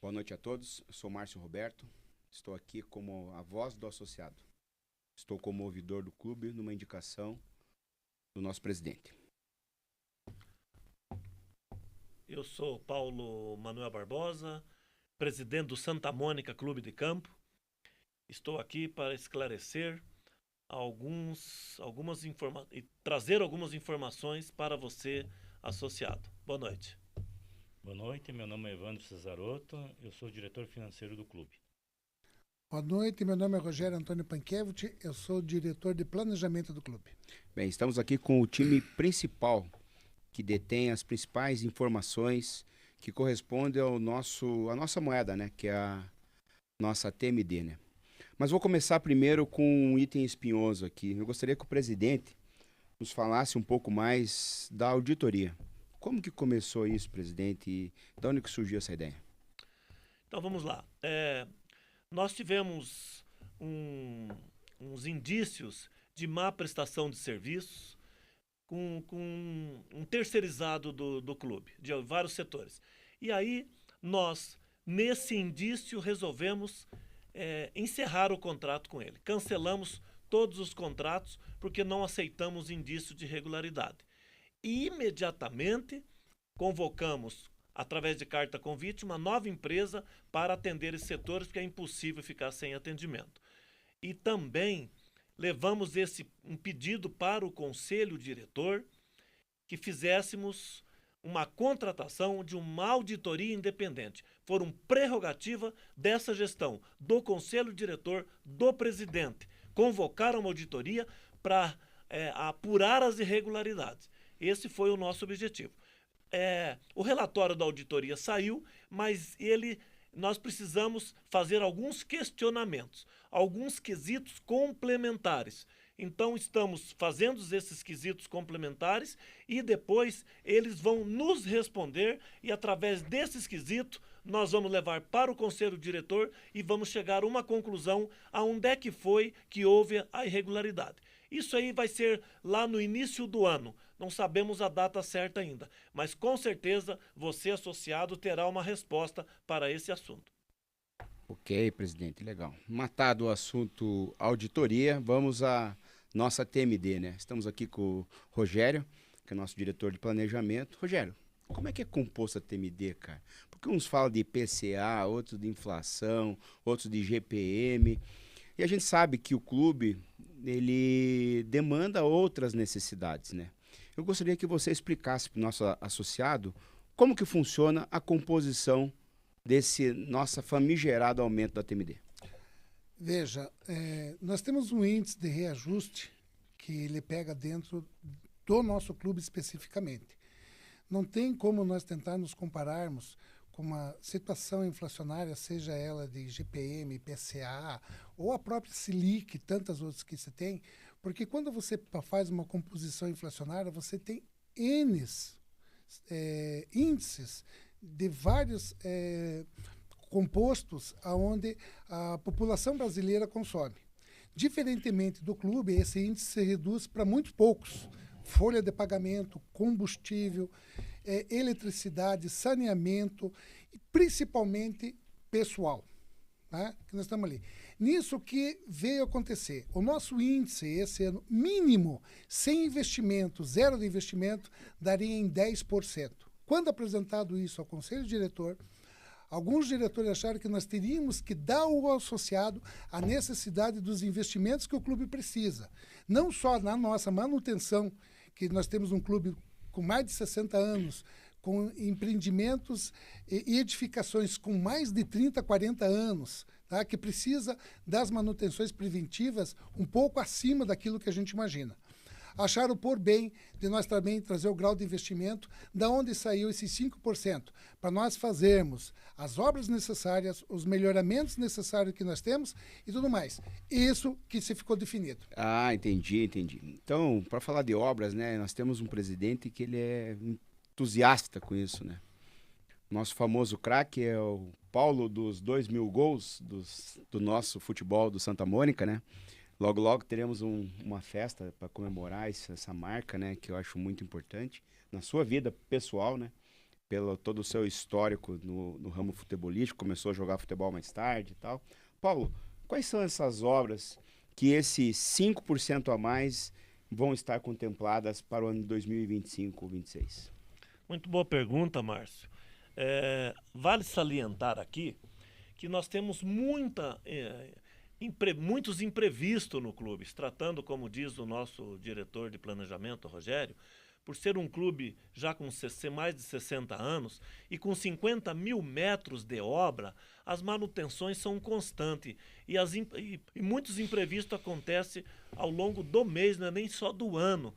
Boa noite a todos, eu sou Márcio Roberto, estou aqui como a voz do associado. Estou como ouvidor do clube numa indicação do nosso presidente. Eu sou Paulo Manuel Barbosa, presidente do Santa Mônica Clube de Campo. Estou aqui para esclarecer e trazer algumas informações para você, associado. Boa noite. Boa noite, meu nome é Evandro Cesarotto, eu sou diretor financeiro do clube. Boa noite, meu nome é Rogério Antônio Pankiewicz, eu sou diretor de planejamento do clube. Bem, estamos aqui com o time principal, que detém as principais informações que correspondem à nossa moeda, né? Que é a nossa TMD, né? Mas vou começar primeiro com um item espinhoso aqui. Eu gostaria que o presidente nos falasse um pouco mais da auditoria. Como que começou isso, presidente, e de onde que surgiu essa ideia? Então vamos lá. Nós tivemos uns indícios de má prestação de serviços com um terceirizado do clube, de vários setores. E aí nós, nesse indício, resolvemos encerrar o contrato com ele. Cancelamos todos os contratos porque não aceitamos indício de irregularidade. E imediatamente convocamos, através de carta convite, uma nova empresa para atender esses setores, porque é impossível ficar sem atendimento. E também levamos um pedido para o conselho diretor que fizéssemos uma contratação de uma auditoria independente. Foram prerrogativa dessa gestão, do conselho diretor, do presidente. Convocaram uma auditoria para apurar as irregularidades. Esse foi o nosso objetivo. O relatório da auditoria saiu, mas nós precisamos fazer alguns questionamentos, alguns quesitos complementares. Então, estamos fazendo esses quesitos complementares e depois eles vão nos responder e, através desses quesitos, nós vamos levar para o conselho diretor e vamos chegar a uma conclusão aonde é que foi que houve a irregularidade. Isso aí vai ser lá no início do ano. Não sabemos a data certa ainda, mas com certeza você, associado, terá uma resposta para esse assunto. Ok, presidente, legal. Matado o assunto auditoria, vamos à nossa TMD, né? Estamos aqui com o Rogério, que é nosso diretor de planejamento. Rogério, como é que é composta a TMD, cara? Porque uns falam de IPCA, outros de inflação, outros de GPM. E a gente sabe que o clube, ele demanda outras necessidades, né? Eu gostaria que você explicasse para o nosso associado como que funciona a composição desse nosso famigerado aumento da TMD. Veja, nós temos um índice de reajuste que ele pega dentro do nosso clube especificamente. Não tem como nós tentar nos compararmos com uma situação inflacionária, seja ela de GPM, IPCA ou a própria Selic, tantas outras que você tem, porque quando você faz uma composição inflacionária, você tem N índices de vários compostos aonde a população brasileira consome. Diferentemente do clube, esse índice se reduz para muito poucos. Folha de pagamento, combustível, eletricidade, saneamento e principalmente pessoal, né, que nós estamos ali. Nisso que veio acontecer, o nosso índice esse ano mínimo, sem investimento, zero de investimento, daria em 10%. Quando apresentado isso ao conselho diretor, alguns diretores acharam que nós teríamos que dar ao associado a necessidade dos investimentos que o clube precisa. Não só na nossa manutenção, que nós temos um clube com mais de 60 anos, com empreendimentos e edificações com mais de 30, 40 anos, tá? Que precisa das manutenções preventivas um pouco acima daquilo que a gente imagina. Acharam por bem de nós também trazer o grau de investimento, da onde saiu esses 5%, para nós fazermos as obras necessárias, os melhoramentos necessários que nós temos e tudo mais. Isso que se ficou definido. Ah, entendi. Então, para falar de obras, né, nós temos um presidente que ele é entusiasta com isso, né? Nosso famoso craque é o Paulo dos 2.000 gols do nosso futebol do Santa Mônica, né? Logo, logo teremos uma festa para comemorar essa marca, né? Que eu acho muito importante na sua vida pessoal, né? pelo todo o seu histórico no ramo futebolístico, começou a jogar futebol mais tarde e tal. Paulo, quais são essas obras que esses 5% a mais vão estar contempladas para o ano de 2025 ou 2026? Muito boa pergunta, Márcio. Vale salientar aqui que nós temos muitos imprevistos no clube, se tratando, como diz o nosso diretor de planejamento, Rogério, por ser um clube já com mais de 60 anos e com 50 mil metros de obra, as manutenções são constantes e muitos imprevistos acontecem ao longo do mês, não é nem só do ano.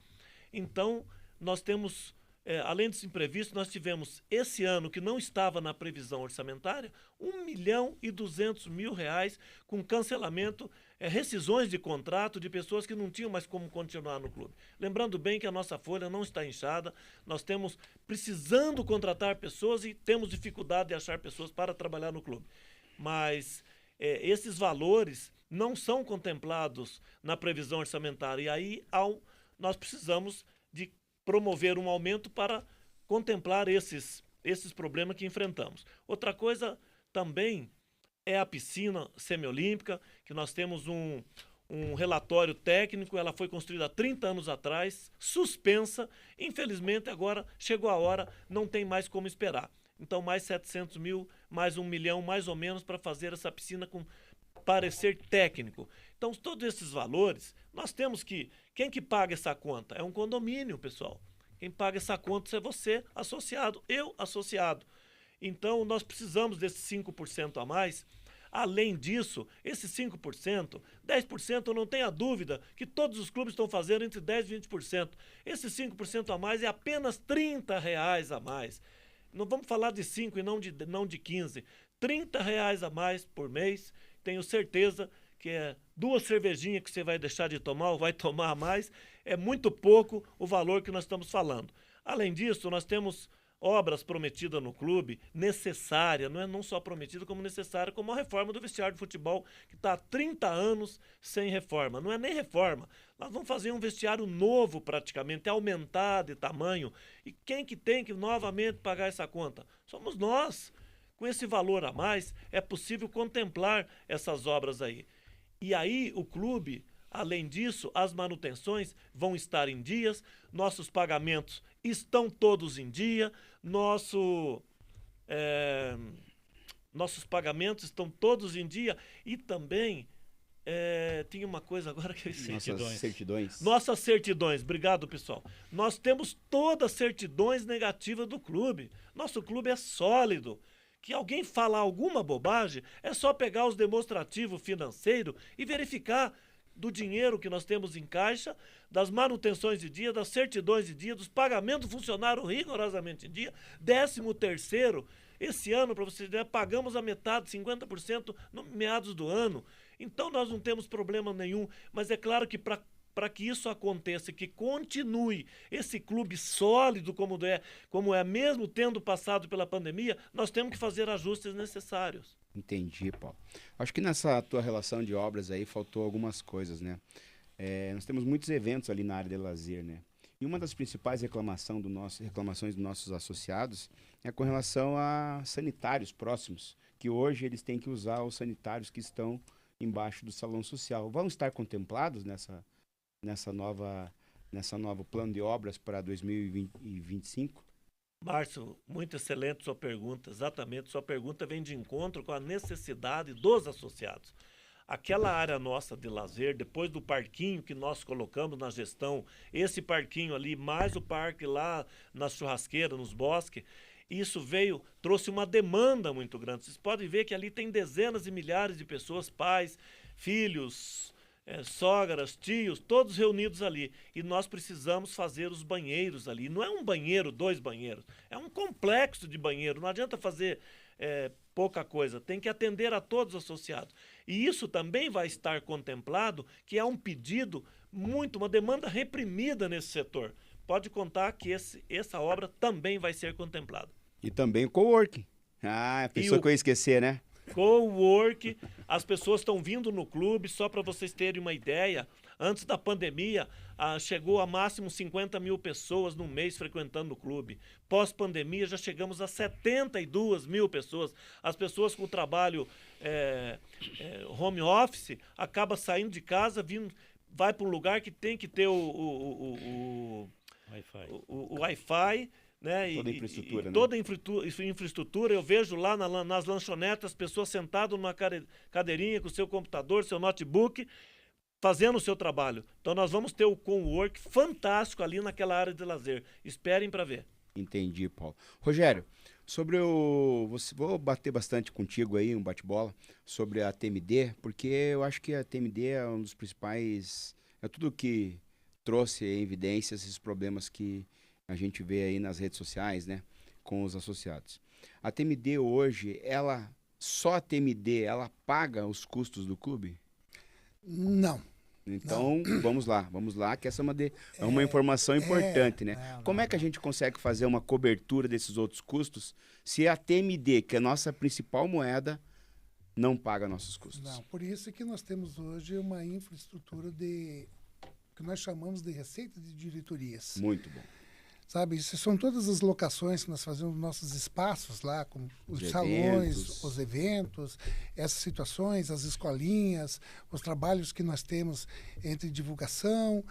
Então, nós temos, além dos imprevistos, nós tivemos esse ano, que não estava na previsão orçamentária, R$1.200.000 com cancelamento, rescisões de contrato de pessoas que não tinham mais como continuar no clube. Lembrando bem que a nossa folha não está inchada, nós temos precisando contratar pessoas e temos dificuldade de achar pessoas para trabalhar no clube. Mas esses valores não são contemplados na previsão orçamentária e aí nós precisamos de promover um aumento para contemplar esses problemas que enfrentamos. Outra coisa também é a piscina semiolímpica, que nós temos um relatório técnico, ela foi construída há 30 anos atrás, suspensa, infelizmente agora chegou a hora, não tem mais como esperar. Então mais 700 mil, mais 1 milhão, mais ou menos, para fazer essa piscina com parecer técnico. Então todos esses valores, nós temos que, quem que paga essa conta? É um condomínio, pessoal. Quem paga essa conta é você, associado, eu, associado. Então, nós precisamos desses 5% a mais. Além disso, esses 5%, 10%, eu não tenho a dúvida que todos os clubes estão fazendo entre 10% e 20%. Esses 5% a mais é apenas R$30 a mais. Não vamos falar de 5 e não de 15. R$30 a mais por mês. Tenho certeza que é 2 cervejinhas que você vai deixar de tomar ou vai tomar a mais. É muito pouco o valor que nós estamos falando. Além disso, nós temos obras prometidas no clube, necessária, não só prometida como necessária, como a reforma do vestiário de futebol, que está há 30 anos sem reforma. Não é nem reforma, nós vamos fazer um vestiário novo praticamente, aumentar de tamanho. E quem que tem que novamente pagar essa conta? Somos nós. Com esse valor a mais, é possível contemplar essas obras aí. E aí o clube, além disso, as manutenções vão estar em dias, nossos pagamentos estão todos em dia, nossos pagamentos estão todos em dia e também tinha uma coisa agora que eu esqueci. Nossas certidões, obrigado pessoal. Nós temos todas as certidões negativas do clube. Nosso clube é sólido. Que alguém falar alguma bobagem, é só pegar os demonstrativos financeiros e verificar do dinheiro que nós temos em caixa, das manutenções de dia, das certidões de dia, dos pagamentos do funcionário rigorosamente em dia. 13º, esse ano, para vocês verem, pagamos a metade, 50% no meados do ano. Então nós não temos problema nenhum, mas é claro que para que isso aconteça, que continue esse clube sólido como é mesmo tendo passado pela pandemia, nós temos que fazer ajustes necessários. Entendi, Paulo. Acho que nessa tua relação de obras aí faltou algumas coisas, né? Nós temos muitos eventos ali na área de lazer, né? E uma das principais reclamações dos nossos associados é com relação a sanitários próximos, que hoje eles têm que usar os sanitários que estão embaixo do salão social. Vão estar contemplados nessa nova plano de obras para 2025? Márcio, muito excelente sua pergunta. Exatamente, sua pergunta vem de encontro com a necessidade dos associados. Aquela área nossa de lazer, depois do parquinho que nós colocamos na gestão, esse parquinho ali, mais o parque lá na churrasqueira, nos bosques, isso trouxe uma demanda muito grande. Vocês podem ver que ali tem dezenas e milhares de pessoas, pais, filhos, sogras, tios, todos reunidos ali. E nós precisamos fazer os banheiros ali. Não é um banheiro, 2 banheiros. É um complexo de banheiro. Não adianta fazer pouca coisa. Tem que atender a todos os associados. E isso também vai estar contemplado, que é um pedido uma demanda reprimida nesse setor. Pode contar que essa obra também vai ser contemplada. E também o coworking. A pessoa que eu ia esquecer, né? Cowork, as pessoas estão vindo no clube, só para vocês terem uma ideia, Antes da pandemia, chegou a máximo 50 mil pessoas no mês frequentando o clube. Pós-pandemia, já chegamos a 72 mil pessoas. As pessoas com trabalho home office acabam saindo de casa, vai para um lugar que tem que ter o Wi-Fi, né? Toda a infraestrutura, né? Toda a infraestrutura. Eu vejo lá nas lanchonetas pessoas sentadas numa cadeirinha com o seu computador, seu notebook, fazendo o seu trabalho. Então nós vamos ter o cowork fantástico ali naquela área de lazer. Esperem para ver. Entendi, Paulo. Rogério, vou bater bastante contigo aí, um bate-bola, sobre a TMD, porque eu acho que a TMD é um dos principais, é tudo que trouxe em evidência esses problemas que a gente vê aí nas redes sociais, né, com os associados. A TMD hoje, só a TMD, ela paga os custos do clube? Não. Então, vamos lá, que essa é uma informação importante, né? Como é que a gente consegue fazer uma cobertura desses outros custos se a TMD, que é a nossa principal moeda, não paga nossos custos? Não, por isso é que nós temos hoje uma infraestrutura que nós chamamos de receita de diretorias. Muito bom. Sabe, isso são todas as locações que nós fazemos nos nossos espaços lá, como os salões, eventos. os eventos, essas situações, as escolinhas, os trabalhos que nós temos entre divulgação,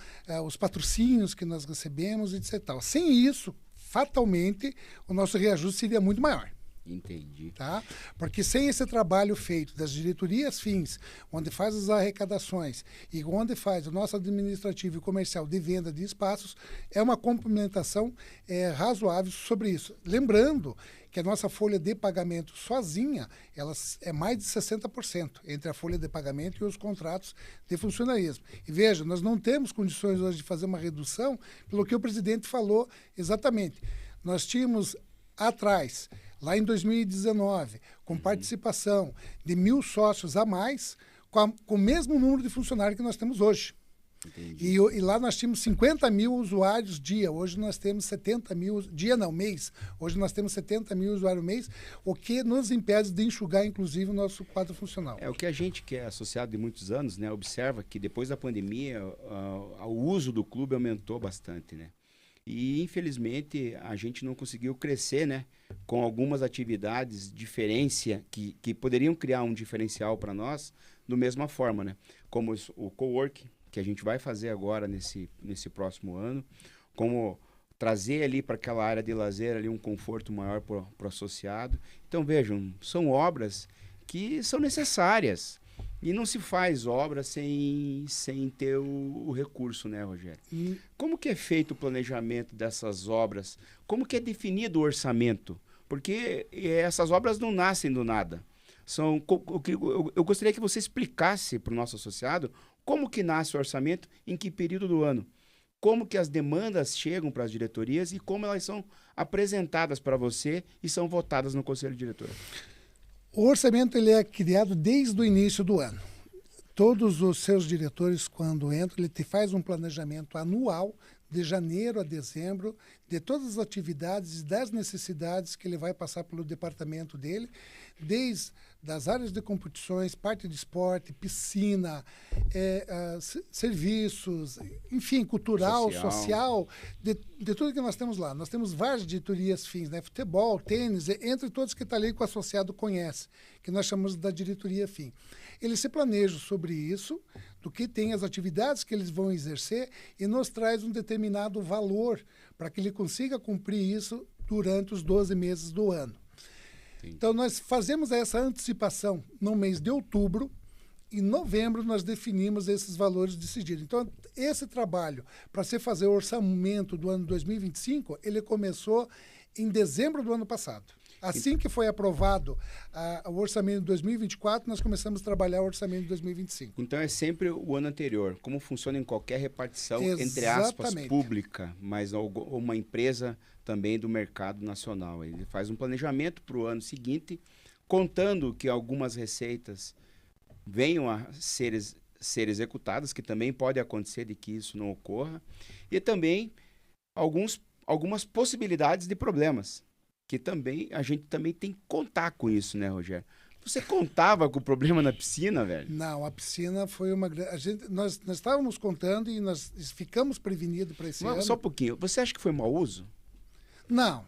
os patrocínios que nós recebemos, etc. Sem isso, fatalmente, o nosso reajuste seria muito maior. Entendi. Tá? Porque sem esse trabalho feito das diretorias fins, onde faz as arrecadações e onde faz o nosso administrativo e comercial de venda de espaços, é uma complementação razoável sobre isso. Lembrando que a nossa folha de pagamento sozinha, ela é mais de 60% entre a folha de pagamento e os contratos de funcionalismo. E veja, nós não temos condições hoje de fazer uma redução pelo que o presidente falou exatamente. Nós tínhamos atrás, lá em 2019, com participação de 1.000 sócios a mais, com o mesmo número de funcionários que nós temos hoje. E lá nós tínhamos 50 mil usuários dia, hoje nós temos 70 mil, mês, hoje nós temos 70 mil usuários mês, o que nos impede de enxugar, inclusive, o nosso quadro funcional. É o que a gente que é associado de muitos anos, né, observa que depois da pandemia, o uso do clube aumentou bastante, né? E, infelizmente, a gente não conseguiu crescer, né, com algumas atividades que poderiam criar um diferencial para nós, da mesma forma, né? Como o coworking, que a gente vai fazer agora nesse próximo ano, como trazer ali para aquela área de lazer ali um conforto maior para o associado. Então, vejam, são obras que são necessárias. E não se faz obra sem ter o recurso, né, Rogério? Como que é feito o planejamento dessas obras? Como que é definido o orçamento? Porque essas obras não nascem do nada. Eu gostaria que você explicasse para o nosso associado como que nasce o orçamento, em que período do ano, como que as demandas chegam para as diretorias e como elas são apresentadas para você e são votadas no Conselho Diretor. O orçamento ele é criado desde o início do ano. Todos os seus diretores, quando entram, ele faz um planejamento anual, de janeiro a dezembro, de todas as atividades e das necessidades que ele vai passar pelo departamento dele, desde das áreas de competições, parte de esporte, piscina, serviços, enfim, cultural, social, de tudo que nós temos lá. Nós temos várias diretorias fins, né? Futebol, tênis, entre todos que está ali que o associado conhece, que nós chamamos da diretoria fim. Eles se planejam sobre isso, do que tem as atividades que eles vão exercer e nos traz um determinado valor para que ele consiga cumprir isso durante os 12 meses do ano. Então, nós fazemos essa antecipação no mês de outubro. Em novembro, nós definimos esses valores decididos. Então, esse trabalho, para se fazer o orçamento do ano 2025, ele começou em dezembro do ano passado. Assim que foi aprovado o orçamento de 2024, nós começamos a trabalhar o orçamento de 2025. Então, é sempre o ano anterior, como funciona em qualquer repartição, entre aspas, pública, mas uma empresa também do mercado nacional. Ele faz um planejamento para o ano seguinte, contando que algumas receitas venham a ser executadas, que também pode acontecer de que isso não ocorra, e também algumas possibilidades de problemas, que também a gente também tem que contar com isso, né, Rogério? Você contava com o problema na piscina, velho? Não, a piscina foi uma grande... Nós estávamos contando e nós ficamos prevenidos para esse ano. Só um pouquinho. Você acha que foi mau uso? Não.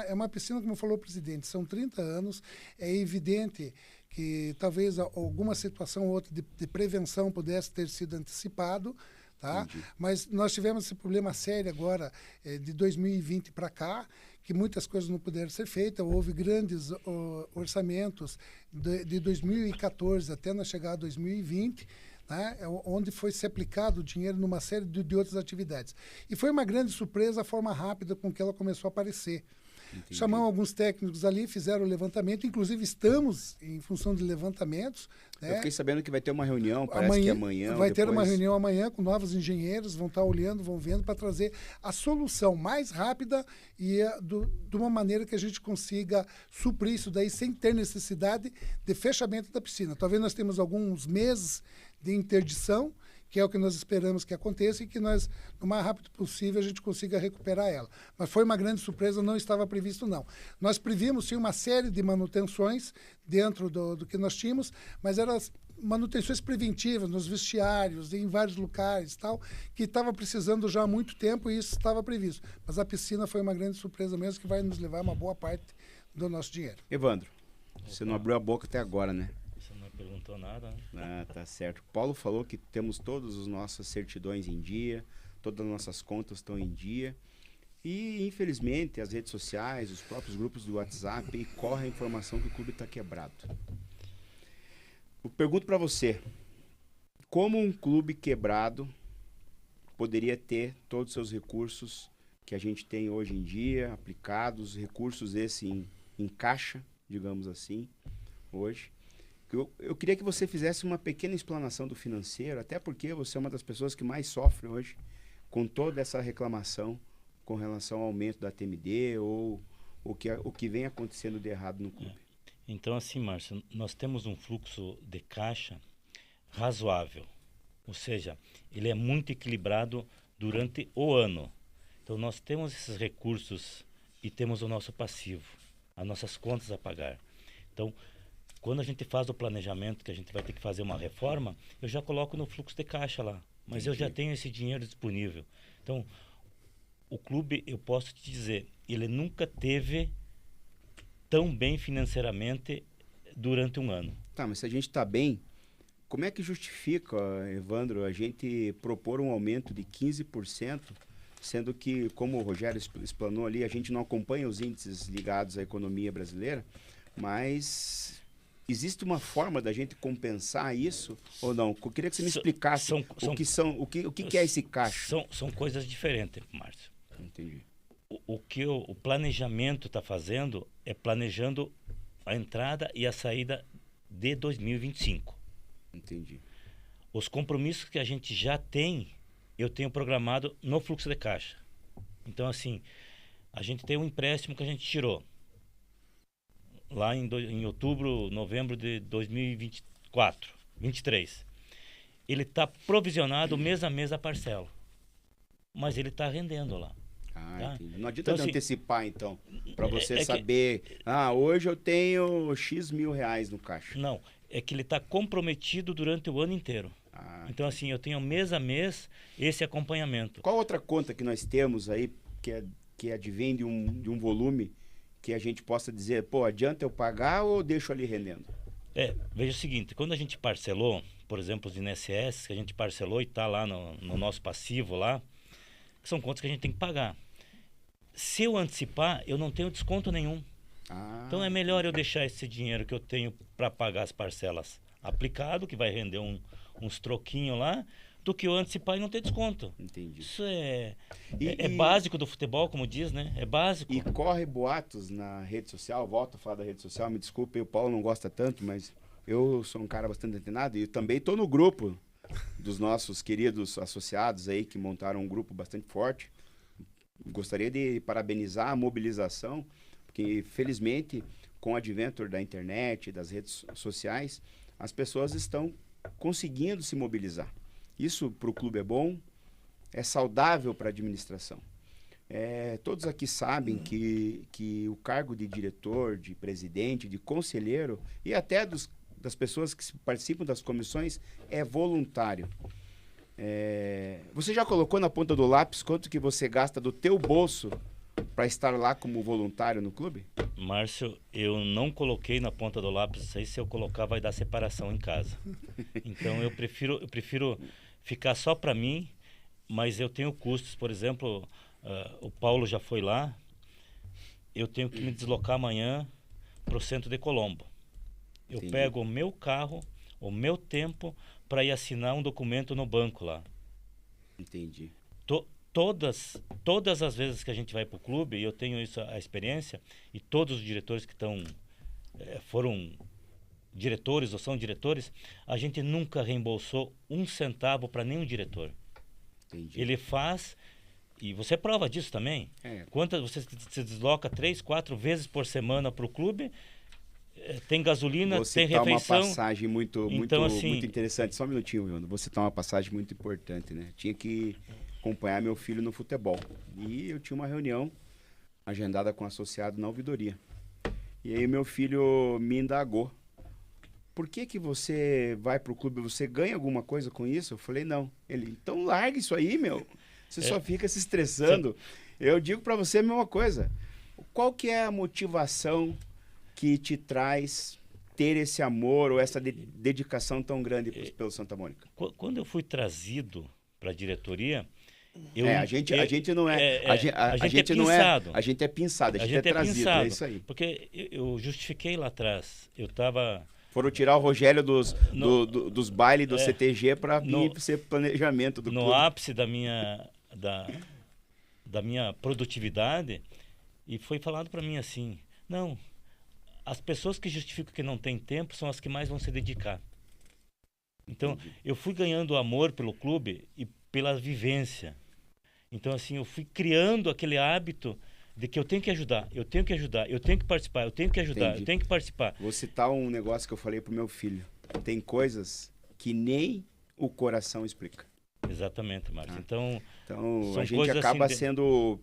É uma piscina, como falou o presidente, são 30 anos. É evidente que talvez alguma situação ou outra de prevenção pudesse ter sido antecipado, tá? Mas nós tivemos esse problema sério agora, de 2020 para cá, que muitas coisas não puderam ser feitas. Houve grandes orçamentos de 2014 até na chegada de 2020, né, onde foi se aplicado o dinheiro numa série de outras atividades. E foi uma grande surpresa a forma rápida com que ela começou a aparecer. Entendi. Chamamos alguns técnicos ali, fizeram o levantamento, inclusive estamos em função de levantamentos. Né? Eu fiquei sabendo que vai ter uma reunião, parece que amanhã. Vai ter uma reunião amanhã com novos engenheiros, vão estar olhando, vão vendo para trazer a solução mais rápida e de uma maneira que a gente consiga suprir isso daí sem ter necessidade de fechamento da piscina. Talvez nós temos alguns meses de interdição, que é o que nós esperamos que aconteça e que nós, no mais rápido possível, a gente consiga recuperar ela. Mas foi uma grande surpresa, não estava previsto, não. Nós previmos, sim, uma série de manutenções dentro do que nós tínhamos, mas eram manutenções preventivas nos vestiários, em vários locais, tal, que estava precisando já há muito tempo e isso estava previsto. Mas a piscina foi uma grande surpresa mesmo, que vai nos levar uma boa parte do nosso dinheiro. Evandro, você não abriu a boca até agora, né? Perguntou nada, né? Ah, tá certo. Paulo falou que temos todas as nossas certidões em dia, todas as nossas contas estão em dia. E, infelizmente, as redes sociais, os próprios grupos do WhatsApp, e corre a informação que o clube está quebrado. Eu pergunto para você, como um clube quebrado poderia ter todos os seus recursos que a gente tem hoje em dia, aplicados, recursos esses em caixa, digamos assim, hoje? Eu queria que você fizesse uma pequena explanação do financeiro, até porque você é uma das pessoas que mais sofre hoje com toda essa reclamação com relação ao aumento da TMD ou o que vem acontecendo de errado no clube. Então, assim, Márcio, nós temos um fluxo de caixa razoável, ou seja, ele é muito equilibrado durante o ano. Então, nós temos esses recursos e temos o nosso passivo, as nossas contas a pagar. Então, quando a gente faz o planejamento, que a gente vai ter que fazer uma reforma, eu já coloco no fluxo de caixa lá. Mas eu já tenho esse dinheiro disponível. Então, o clube, eu posso te dizer, ele nunca teve tão bem financeiramente durante um ano. Tá, mas se a gente está bem, como é que justifica, Evandro, a gente propor um aumento de 15%, sendo que, como o Rogério explanou ali, a gente não acompanha os índices ligados à economia brasileira, mas... Existe uma forma da gente compensar isso ou não? Eu queria que você me explicasse o que é esse caixa. São coisas diferentes, Márcio. Entendi. O que o planejamento está fazendo é planejando a entrada e a saída de 2025. Entendi. Os compromissos que a gente já tem, eu tenho programado no fluxo de caixa. Então, assim, a gente tem um empréstimo que a gente tirou lá em outubro, novembro de 2024, 23. Ele está provisionado mês a mês a parcela, mas ele está rendendo lá. Tá? Entendi. Não adianta então, assim, antecipar, então, para você saber, hoje eu tenho X mil reais no caixa. Não, é que ele está comprometido durante o ano inteiro. Então, assim, eu tenho mês a mês esse acompanhamento. Qual outra conta que nós temos aí, que advém de um volume que a gente possa dizer, pô, adianta eu pagar ou deixo ali rendendo? Veja o seguinte, quando a gente parcelou, por exemplo, os INSS, que a gente parcelou e está lá no nosso passivo lá, que são contas que a gente tem que pagar. Se eu antecipar, eu não tenho desconto nenhum. Então é melhor eu deixar esse dinheiro que eu tenho para pagar as parcelas aplicado, que vai render uns troquinhos lá, do que eu antecipar e não ter desconto. Entendi. Isso é básico do futebol, como diz, né? É básico. E corre boatos na rede social, volto a falar da rede social, me desculpe, o Paulo não gosta tanto, mas eu sou um cara bastante antenado e também estou no grupo dos nossos queridos associados aí, que montaram um grupo bastante forte. Gostaria de parabenizar a mobilização, porque felizmente, com o advento da internet, das redes sociais, as pessoas estão conseguindo se mobilizar. Isso para o clube é bom, é saudável para a administração. Todos aqui sabem que o cargo de diretor, de presidente, de conselheiro e até das pessoas que participam das comissões é voluntário. Você já colocou na ponta do lápis quanto que você gasta do teu bolso para estar lá como voluntário no clube? Márcio, eu não coloquei na ponta do lápis isso aí. Se eu colocar, vai dar separação em casa. Então, eu prefiro ficar só para mim, mas eu tenho custos. Por exemplo, o Paulo já foi lá, eu tenho que me deslocar amanhã para o centro de Colombo. Eu Entendi. pego o meu carro, o meu tempo, para ir assinar um documento no banco lá. Entendi. Todas as vezes que a gente vai para o clube, e eu tenho isso, a experiência, e todos os diretores que foram diretores ou são diretores, a gente nunca reembolsou um centavo para nenhum diretor. Entendi. Ele faz, e você é prova disso também. Quantas você se desloca 3, 4 vezes por semana para o clube, tem gasolina, Você tem tá refeição. uma passagem muito assim, muito interessante. Só um minutinho, Wilson. Você tá uma passagem muito importante, né? Tinha que acompanhar meu filho no futebol. E eu tinha uma reunião agendada com o associado na ouvidoria. E aí meu filho me indagou. Por que você vai pro clube? Você ganha alguma coisa com isso? Eu falei, não. Ele, então larga isso aí, meu. Você só fica se estressando. Eu digo para você a mesma coisa. Qual que é a motivação que te traz ter esse amor ou essa dedicação tão grande pelo Santa Mônica? Quando eu fui trazido para a diretoria, a gente não é, a gente é não pinçado. A gente é pinçado, a gente é trazido, pinçado, é isso aí. Porque eu justifiquei lá atrás, eu estava... Foram tirar o Rogério dos bailes do CTG para ser planejamento do clube. No ápice da minha produtividade, e foi falado para mim assim, não, as pessoas que justificam que não tem tempo são as que mais vão se dedicar. Então, eu fui ganhando amor pelo clube e pela vivência. Então, assim, eu fui criando aquele hábito de que eu tenho que ajudar, eu tenho que ajudar, eu tenho que participar, eu tenho que ajudar, eu tenho que participar. Vou citar um negócio que eu falei pro meu filho. Tem coisas que nem o coração explica. Exatamente, Márcio. Então a gente acaba assim sendo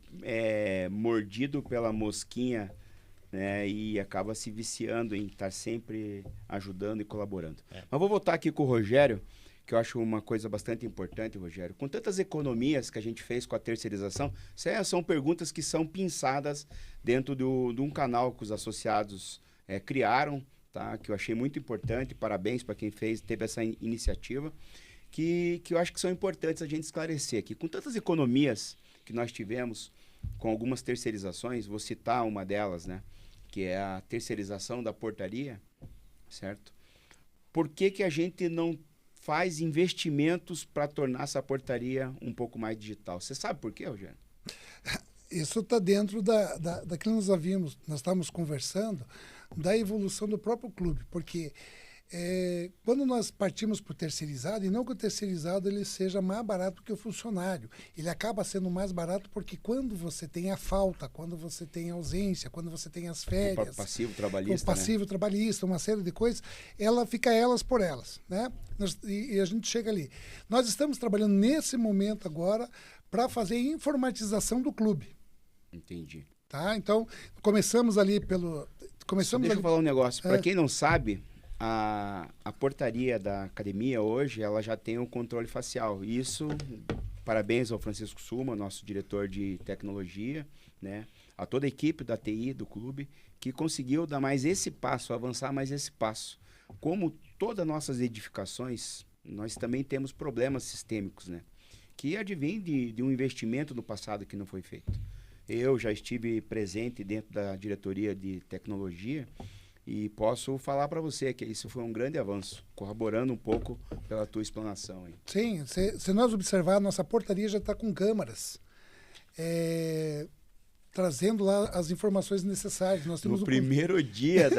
mordido pela mosquinha, né, e acaba se viciando em estar sempre ajudando e colaborando. Mas vou voltar aqui com o Rogério, que eu acho uma coisa bastante importante, Rogério. Com tantas economias que a gente fez com a terceirização, são perguntas que são pinçadas dentro de um canal que os associados criaram, tá? Que eu achei muito importante. Parabéns para quem teve essa iniciativa, que eu acho que são importantes a gente esclarecer aqui. Com tantas economias que nós tivemos com algumas terceirizações, vou citar uma delas, né? Que é a terceirização da portaria, certo? Por que a gente não faz investimentos para tornar essa portaria um pouco mais digital? Você sabe por quê, Rogério? Isso está dentro daquilo que nós estávamos conversando, da evolução do próprio clube, porque quando nós partimos para o terceirizado, e não que o terceirizado ele seja mais barato que o funcionário, ele acaba sendo mais barato porque quando você tem a falta, quando você tem a ausência, quando você tem as férias, o passivo trabalhista, o passivo trabalhista, uma série de coisas, ela fica elas por elas, né? E a gente chega ali. Nós estamos trabalhando nesse momento agora para fazer a informatização do clube. Entendi. Tá? Então, começamos ali Deixa eu falar um negócio. Para quem não sabe, a portaria da academia hoje, ela já tem um controle facial. Isso, parabéns ao Francisco Suma, nosso diretor de tecnologia, né? A toda a equipe da TI do clube, que conseguiu dar mais esse passo, avançar mais esse passo. Como todas as nossas edificações, nós também temos problemas sistêmicos, né? Que advêm de um investimento no passado que não foi feito. Eu já estive presente dentro da diretoria de tecnologia e posso falar para você que isso foi um grande avanço, corroborando um pouco pela tua explanação aí. Sim, se nós observar, a nossa portaria já está com câmaras, trazendo lá as informações necessárias. Nós temos no primeiro dia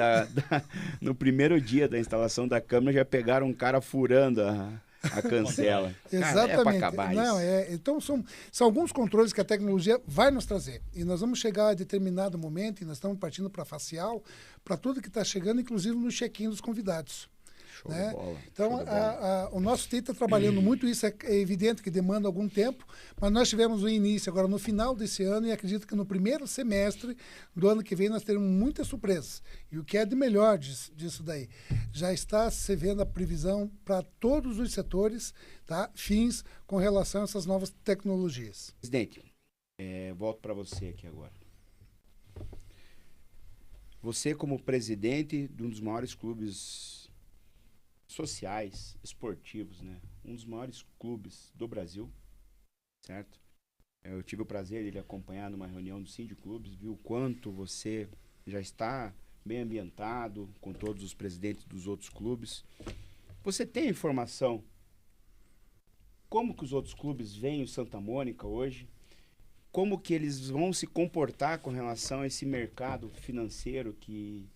no primeiro dia da instalação da câmera, já pegaram um cara furando a cancela. Exatamente. Cara, para acabar não, isso. Então, são alguns controles que a tecnologia vai nos trazer. E nós vamos chegar a determinado momento, e nós estamos partindo para facial, para tudo que está chegando, inclusive no check-in dos convidados. Show né? de bola. Então, Show de bola. o nosso TI está trabalhando muito isso, é evidente que demanda algum tempo, mas nós tivemos o início agora no final desse ano e acredito que no primeiro semestre do ano que vem nós teremos muitas surpresas. E o que é de melhor disso daí? Já está se vendo a previsão para todos os setores, tá? Fins com relação a essas novas tecnologias. Presidente, volto para você aqui agora. Você, como presidente de um dos maiores clubes sociais, esportivos, né? Um dos maiores clubes do Brasil, certo? Eu tive o prazer de lhe acompanhar numa reunião do Sindiclubes, viu o quanto você já está bem ambientado com todos os presidentes dos outros clubes. Você tem informação como que os outros clubes veem o Santa Mônica hoje? Como que eles vão se comportar com relação a esse mercado financeiro que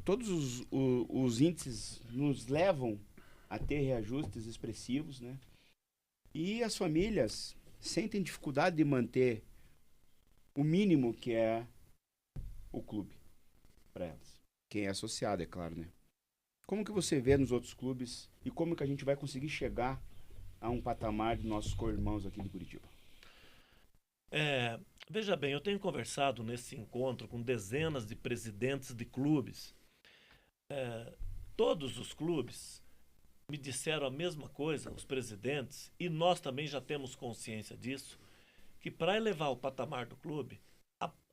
todos os índices nos levam a ter reajustes expressivos, né? E as famílias sentem dificuldade de manter o mínimo que é o clube para elas. Quem é associado, é claro, né? Como que você vê nos outros clubes e como que a gente vai conseguir chegar a um patamar de nossos co-irmãos aqui de Curitiba? Veja bem, eu tenho conversado nesse encontro com dezenas de presidentes de clubes. Todos os clubes me disseram a mesma coisa, os presidentes, e nós também já temos consciência disso, que para elevar o patamar do clube,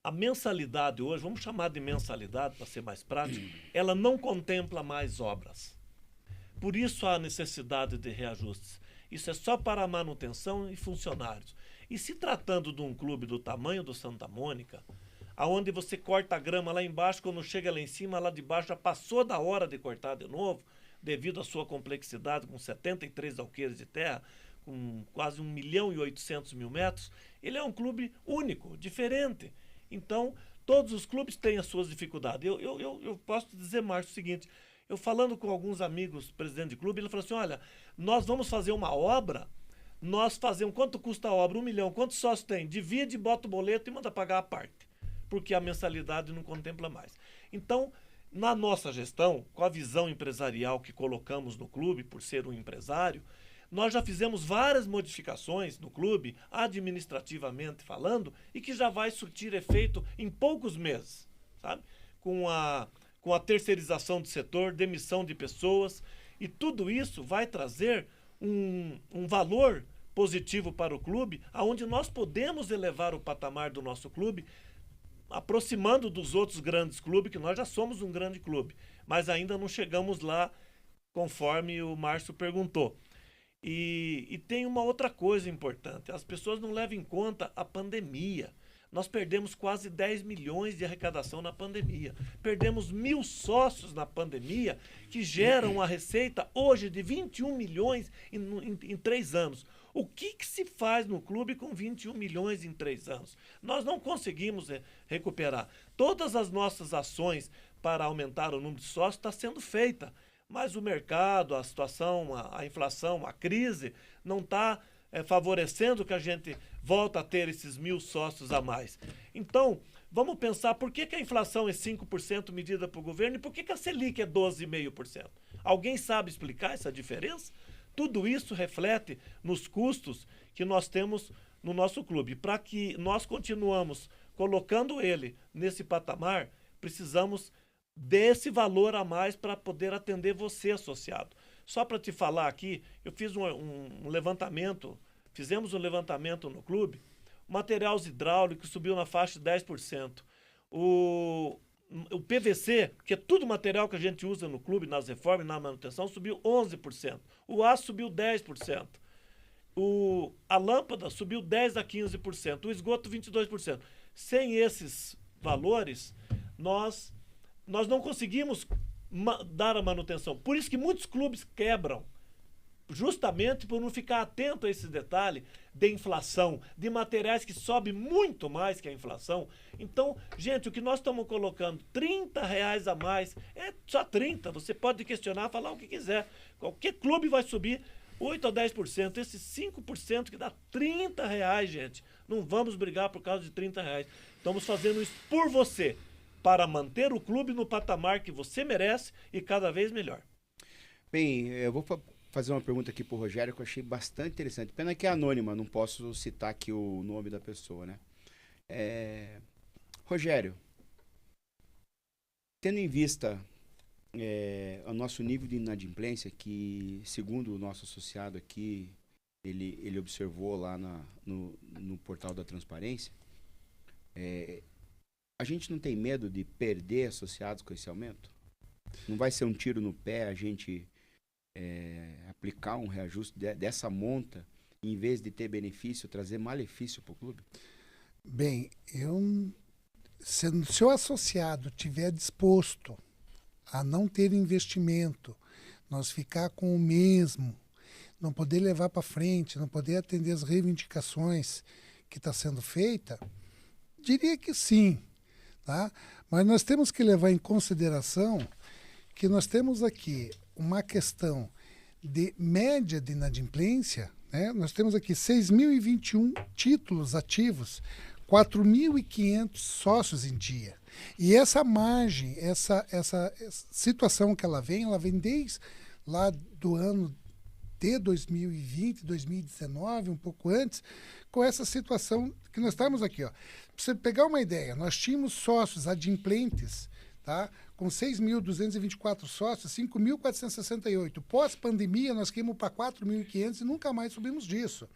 a mensalidade hoje, vamos chamar de mensalidade para ser mais prático, ela não contempla mais obras. Por isso há necessidade de reajustes. Isso é só para a manutenção e funcionários. E se tratando de um clube do tamanho do Santa Mônica, aonde você corta a grama lá embaixo, quando chega lá em cima, lá de baixo já passou da hora de cortar de novo, devido à sua complexidade, com 73 alqueires de terra, com quase 1.800.000 metros, ele é um clube único, diferente. Então, todos os clubes têm as suas dificuldades. Eu posso dizer, Márcio, o seguinte, eu falando com alguns amigos, presidente de clube, ele falou assim, olha, nós vamos fazer uma obra, nós fazemos, quanto custa a obra? 1 milhão, quantos sócios tem? Divide, bota o boleto e manda pagar a parte, porque a mensalidade não contempla mais. Então, na nossa gestão, com a visão empresarial que colocamos no clube, por ser um empresário, nós já fizemos várias modificações no clube, administrativamente falando, e que já vai surtir efeito em poucos meses, sabe? Com a terceirização do setor, demissão de pessoas, e tudo isso vai trazer um valor positivo para o clube, aonde nós podemos elevar o patamar do nosso clube, aproximando dos outros grandes clubes, que nós já somos um grande clube, mas ainda não chegamos lá, conforme o Márcio perguntou. E tem uma outra coisa importante, as pessoas não levam em conta a pandemia. Nós perdemos quase 10 milhões de arrecadação na pandemia. Perdemos 1.000 sócios na pandemia, que geram uma receita hoje de 21 milhões em 3 anos. O que se faz no clube com 21 milhões em 3 anos? Nós não conseguimos recuperar. Todas as nossas ações para aumentar o número de sócios está sendo feita, mas o mercado, a situação, a inflação, a crise não está favorecendo que a gente volta a ter esses 1.000 sócios a mais. Então, vamos pensar por que a inflação é 5% medida pelo governo e por que a Selic é 12,5%. Alguém sabe explicar essa diferença? Tudo isso reflete nos custos que nós temos no nosso clube. Para que nós continuamos colocando ele nesse patamar, precisamos desse valor a mais para poder atender você, associado. Só para te falar aqui, eu fiz um levantamento, fizemos um levantamento no clube, materiais hidráulicos subiu na faixa de 10%. O PVC, que é tudo material que a gente usa no clube, nas reformas, na manutenção, subiu 11%. O aço subiu 10%. A lâmpada subiu 10% a 15%. O esgoto, 22%. Sem esses valores, nós não conseguimos dar a manutenção. Por isso que muitos clubes quebram, justamente por não ficar atento a esse detalhe de inflação, de materiais que sobe muito mais que a inflação. Então, gente, o que nós estamos colocando, R$30 a mais, é só 30. Você pode questionar, falar o que quiser. Qualquer clube vai subir 8% a 10%. Esses 5% que dá R$30, gente. Não vamos brigar por causa de R$30. Estamos fazendo isso por você, para manter o clube no patamar que você merece e cada vez melhor. Bem, eu vou fazer uma pergunta aqui pro Rogério que eu achei bastante interessante. Pena que é anônima, não posso citar aqui o nome da pessoa, né? Rogério, tendo em vista o nosso nível de inadimplência, que segundo o nosso associado aqui, ele observou lá no portal da transparência, a gente não tem medo de perder associados com esse aumento? Não vai ser um tiro no pé a gente aplicar um reajuste dessa monta, em vez de ter benefício, trazer malefício para o clube? Bem, se o seu associado tiver disposto a não ter investimento, nós ficar com o mesmo, não poder levar para frente, não poder atender as reivindicações que está sendo feita, diria que sim, tá? Mas nós temos que levar em consideração que nós temos aqui uma questão de média de inadimplência, né? Nós temos aqui 6.021 títulos ativos, 4.500 sócios em dia. E essa margem, essa situação que ela vem desde lá do ano de 2020, 2019, um pouco antes, com essa situação que nós estamos aqui. Para você pegar uma ideia, nós tínhamos sócios adimplentes, tá? Com 6.224 sócios, 5.468. Pós-pandemia, nós caímos para 4.500 e nunca mais subimos disso.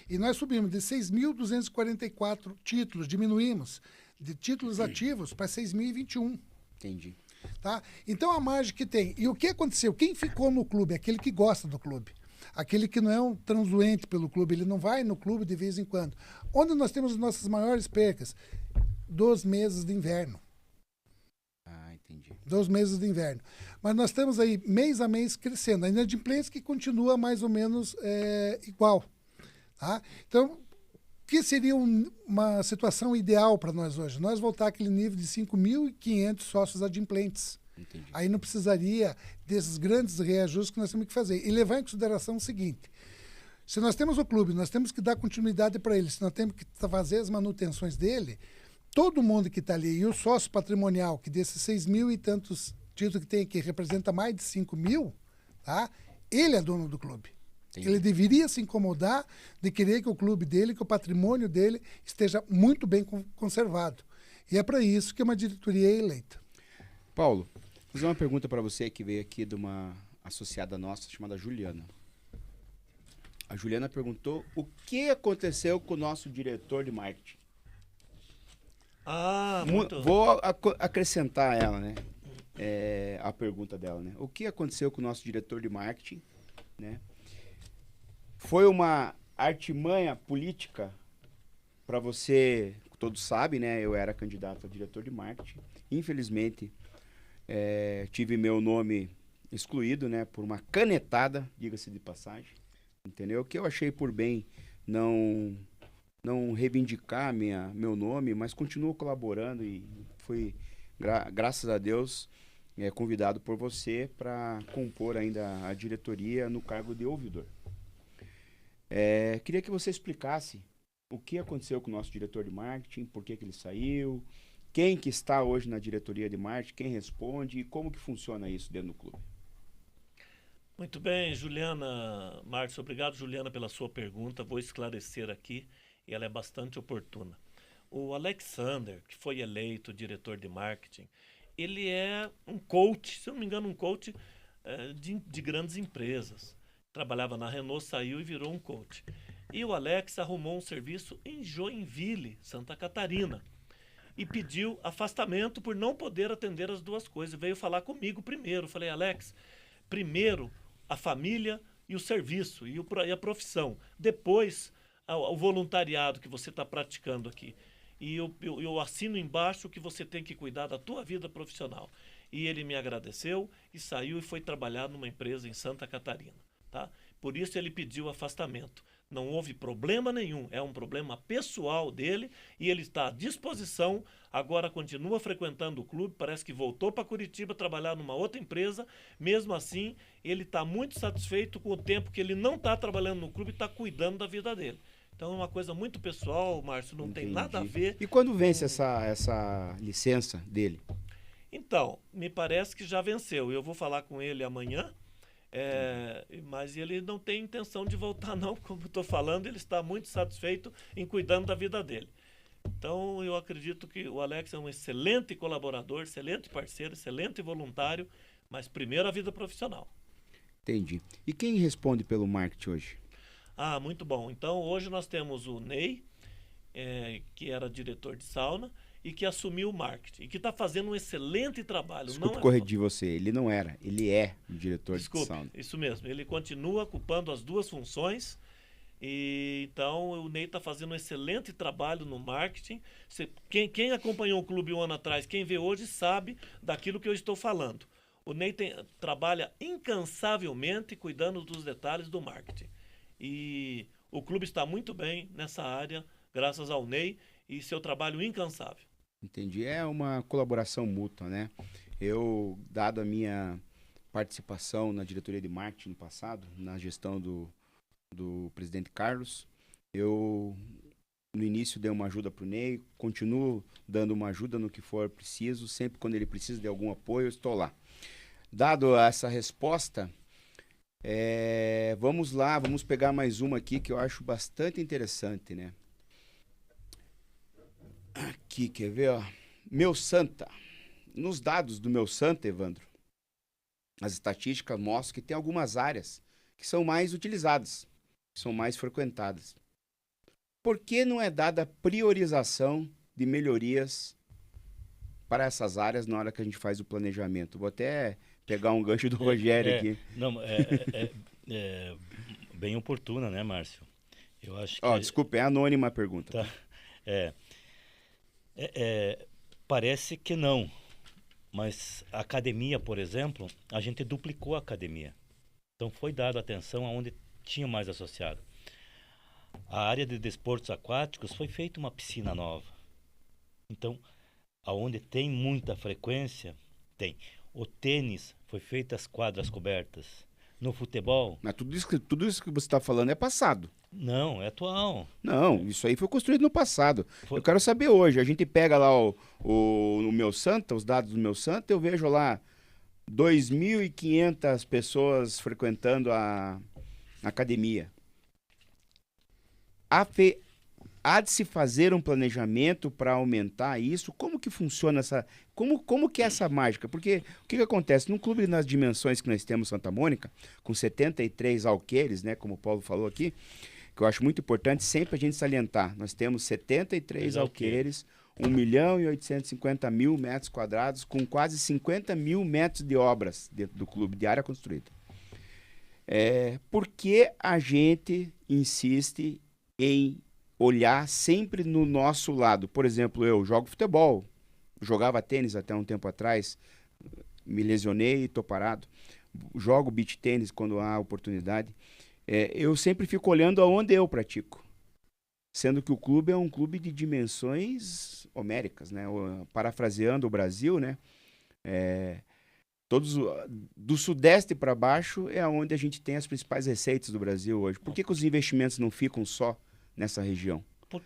E nós subimos de 6.244 títulos, diminuímos de títulos ativos para 6.021. Entendi. Tá? Então, a margem que tem. E o que aconteceu? Quem ficou no clube? Aquele que gosta do clube. Aquele que não é um transuente pelo clube, ele não vai no clube de vez em quando. Onde nós temos as nossas maiores percas? 2 meses de inverno. Entendi. 2 meses de inverno. Mas nós estamos aí, mês a mês, crescendo. A inadimplência que continua mais ou menos igual. Tá? Então, o que seria uma situação ideal para nós hoje? Nós voltar àquele nível de 5.500 sócios adimplentes. Entendi. Aí não precisaria desses grandes reajustes que nós temos que fazer. E levar em consideração o seguinte: se nós temos o clube, nós temos que dar continuidade para ele, se nós temos que fazer as manutenções dele, todo mundo que está ali, e o sócio patrimonial, que desses 6.000 e tantos títulos que tem aqui, representa mais de 5.000, tá? Ele é dono do clube. Entendi. Ele deveria se incomodar de querer que o clube dele, que o patrimônio dele esteja muito bem conservado. E é para isso que uma diretoria é eleita. Paulo, vou fazer uma pergunta para você que veio aqui de uma associada nossa chamada Juliana. A Juliana perguntou o que aconteceu com o nosso diretor de marketing. Vou acrescentar ela, né? A pergunta dela, né? O que aconteceu com o nosso diretor de marketing, né? Foi uma artimanha política para você, todos sabem, né? Eu era candidato a diretor de marketing. Infelizmente, tive meu nome excluído, né? Por uma canetada, diga-se de passagem, entendeu? Que eu achei por bem não reivindicar meu nome, mas continuo colaborando e fui, graças a Deus, convidado por você para compor ainda a diretoria no cargo de ouvidor. Queria que você explicasse o que aconteceu com o nosso diretor de marketing, por que ele saiu, quem que está hoje na diretoria de marketing, quem responde e como que funciona isso dentro do clube. Muito bem, Juliana. Márcio, obrigado, Juliana, pela sua pergunta. Vou esclarecer aqui e ela é bastante oportuna. O Alexander, que foi eleito diretor de marketing, ele é um coach, se eu não me engano, um coach de grandes empresas. Trabalhava na Renault, saiu e virou um coach. E o Alex arrumou um serviço em Joinville, Santa Catarina, e pediu afastamento por não poder atender as duas coisas. Veio falar comigo primeiro. Falei, Alex, primeiro a família e o serviço e a profissão. Depois o voluntariado que você está praticando aqui. E eu assino embaixo que você tem que cuidar da tua vida profissional. E ele me agradeceu e saiu e foi trabalhar numa empresa em Santa Catarina. Tá? Por isso ele pediu afastamento. Não houve problema nenhum, é um problema pessoal dele e ele está à disposição, agora continua frequentando o clube, parece que voltou para Curitiba trabalhar numa outra empresa, mesmo assim ele está muito satisfeito com o tempo que ele não está trabalhando no clube e está cuidando da vida dele. Então é uma coisa muito pessoal, Márcio, não tem nada a ver. E quando vence essa licença dele? Então, me parece que já venceu, eu vou falar com ele amanhã. Mas ele não tem intenção de voltar, não. Como estou falando, ele está muito satisfeito em cuidando da vida dele. Então, eu acredito que o Alex é um excelente colaborador, excelente parceiro, excelente voluntário, mas primeiro a vida profissional. Entendi. E quem responde pelo marketing hoje? Ah, muito bom. Então, hoje nós temos o Ney, que era diretor de sauna, e que assumiu o marketing, e que está fazendo um excelente trabalho. Desculpe corrigir você, ele não era, ele é o diretor de sauna. Isso mesmo, ele continua ocupando as duas funções, e então o Ney está fazendo um excelente trabalho no marketing. Quem acompanhou o clube um ano atrás, quem vê hoje, sabe daquilo que eu estou falando. O Ney trabalha incansavelmente cuidando dos detalhes do marketing. E o clube está muito bem nessa área, graças ao Ney e seu trabalho incansável. Entendi. É uma colaboração mútua, né? Eu, dado a minha participação na diretoria de marketing no passado, na gestão do presidente Carlos, eu no início dei uma ajuda para o Ney, continuo dando uma ajuda no que for preciso, sempre quando ele precisa de algum apoio, eu estou lá. Dado essa resposta, vamos lá, vamos pegar mais uma aqui que eu acho bastante interessante, né? Aqui, quer ver, ó? Meu Santa. Nos dados do Meu Santa, Evandro, as estatísticas mostram que tem algumas áreas que são mais utilizadas, que são mais frequentadas. Por que não é dada priorização de melhorias para essas áreas na hora que a gente faz o planejamento? Vou até pegar um gancho do Rogério aqui. Não, bem oportuna, né, Márcio? Eu acho que... Desculpa, é anônima a pergunta. Tá. Parece que não, mas a academia, por exemplo, a gente duplicou a academia. Então foi dada atenção aonde tinha mais associado. A área de desportos aquáticos foi feita uma piscina nova. Então, aonde tem muita frequência, tem. O tênis foi feita as quadras cobertas. No futebol... Mas tudo isso que você está falando é passado. Não, é atual. Não, isso aí foi construído no passado. Eu quero saber hoje. A gente pega lá no Meu Santa, os dados do Meu Santa, eu vejo lá 2.500 pessoas frequentando a academia. Há de se fazer um planejamento para aumentar isso? Como que funciona essa... Como que é essa mágica? Porque o que acontece? Num clube nas dimensões que nós temos Santa Mônica, com 73 alqueires, né, como o Paulo falou aqui, que eu acho muito importante sempre a gente salientar. Nós temos 73 alqueires, 1.850.000 metros quadrados, com quase 50 mil metros de obras dentro do clube, de área construída. Por que a gente insiste em olhar sempre no nosso lado? Por exemplo, eu jogo futebol, jogava tênis até um tempo atrás, me lesionei e estou parado. Jogo beach tênis quando há oportunidade. Eu sempre fico olhando aonde eu pratico, sendo que o clube é um clube de dimensões homéricas, né? Parafraseando o Brasil, né? Todos do sudeste para baixo é onde a gente tem as principais receitas do Brasil hoje. Por que os investimentos não ficam só nessa região? Por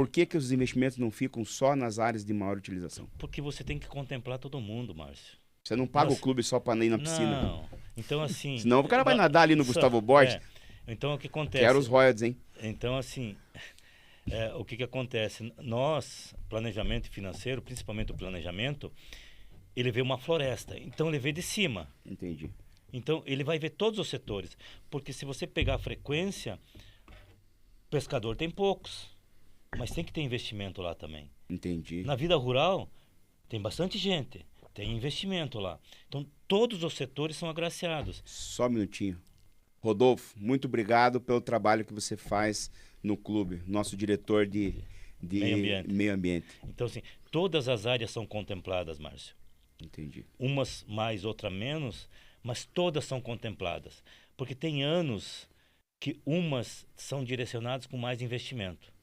que os investimentos não ficam só nas áreas de maior utilização? Porque você tem que contemplar todo mundo, Márcio. Você não paga o clube só para ir na piscina? Não. Então, assim... Senão o cara vai nadar ali no Gustavo Borges. Então, o que acontece... Quero os royalties, hein? Então, assim, o que acontece? Nós, planejamento financeiro, principalmente o planejamento, ele vê uma floresta. Então, ele vê de cima. Entendi. Então, ele vai ver todos os setores. Porque se você pegar a frequência, pescador tem poucos. Mas tem que ter investimento lá também. Entendi. Na vida rural, tem bastante gente. Tem investimento lá. Então, todos os setores são agraciados. Só um minutinho. Rodolfo, muito obrigado pelo trabalho que você faz no clube, nosso diretor de meio ambiente. Então, assim, todas as áreas são contempladas, Márcio. Entendi. Umas mais, outras menos, mas todas são contempladas. Porque tem anos que umas são direcionadas com mais investimento.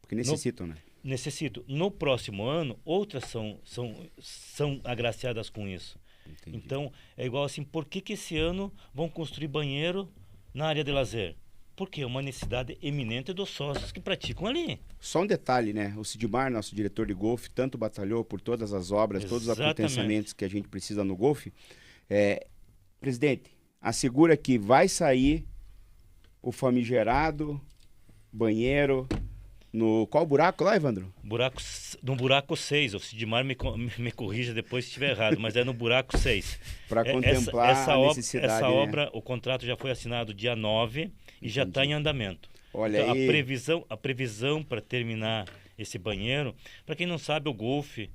Porque necessitam, né? Necessito. No próximo ano, outras são agraciadas com isso. Entendi. Então, é igual assim, por que esse ano vão construir banheiro na área de lazer? Porque é uma necessidade eminente dos sócios que praticam ali. Só um detalhe, né? O Sidmar, nosso diretor de golfe, tanto batalhou por todas as obras, todos os apotenciamentos que a gente precisa no golfe. Presidente, assegura que vai sair o famigerado banheiro no... Qual buraco lá, Evandro? No buraco 6. O Sidmar me corrija depois se estiver errado, mas é no buraco 6. Para contemplar a necessidade. Essa obra, o contrato já foi assinado dia 9 e já está em andamento. Olha então, aí. A previsão para terminar esse banheiro, para quem não sabe, o golfe,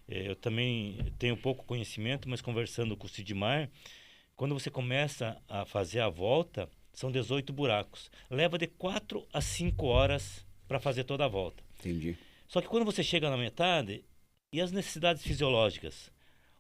eu também tenho pouco conhecimento, mas conversando com o Sidmar, quando você começa a fazer a volta, são 18 buracos. Leva de 4 a 5 horas para fazer toda a volta. Entendi. Só que quando você chega na metade, e as necessidades fisiológicas?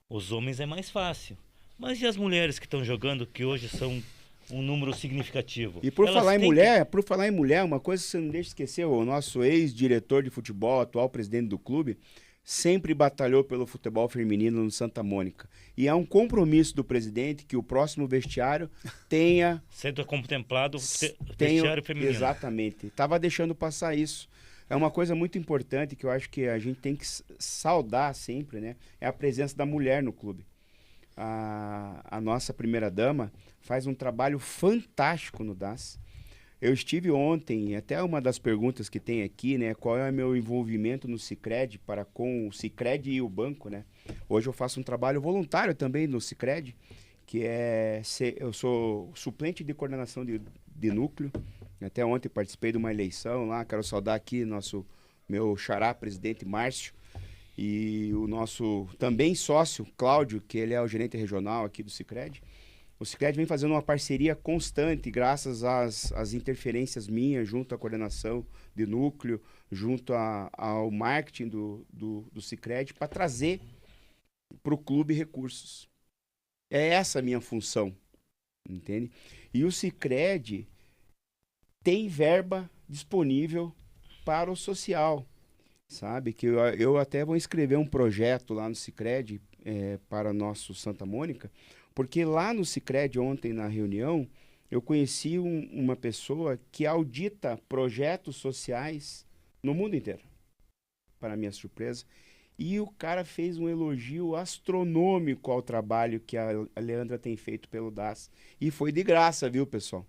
Os homens é mais fácil. Mas e as mulheres que estão jogando, que hoje são um número significativo? E por falar em mulher, uma coisa que você não deixa de esquecer, o nosso ex-diretor de futebol, atual presidente do clube, sempre batalhou pelo futebol feminino no Santa Mônica. E é um compromisso do presidente que o próximo vestiário tenha... Sendo contemplado vestiário feminino. Exatamente. Estava deixando passar isso. É uma coisa muito importante que eu acho que a gente tem que saudar sempre, né? É a presença da mulher no clube. A nossa primeira-dama faz um trabalho fantástico no DAS. Eu estive ontem, até uma das perguntas que tem aqui, né? Qual é o meu envolvimento no Sicredi para com o Sicredi e o banco, né? Hoje eu faço um trabalho voluntário também no Sicredi, que eu sou suplente de coordenação de núcleo. Até ontem participei de uma eleição lá. Quero saudar aqui meu xará, presidente Márcio, e o nosso também sócio, Cláudio, que ele é o gerente regional aqui do Sicredi. O Sicredi vem fazendo uma parceria constante, graças às interferências minhas, junto à coordenação de núcleo, junto ao marketing do Sicredi, para trazer para o clube recursos. É essa a minha função, entende? E o Sicredi tem verba disponível para o social, sabe? Que eu até vou escrever um projeto lá no Sicredi para nosso Santa Mônica, porque lá no Sicredi, ontem na reunião, eu conheci uma pessoa que audita projetos sociais no mundo inteiro, para minha surpresa. E o cara fez um elogio astronômico ao trabalho que a Leandra tem feito pelo DAS. E foi de graça, viu, pessoal?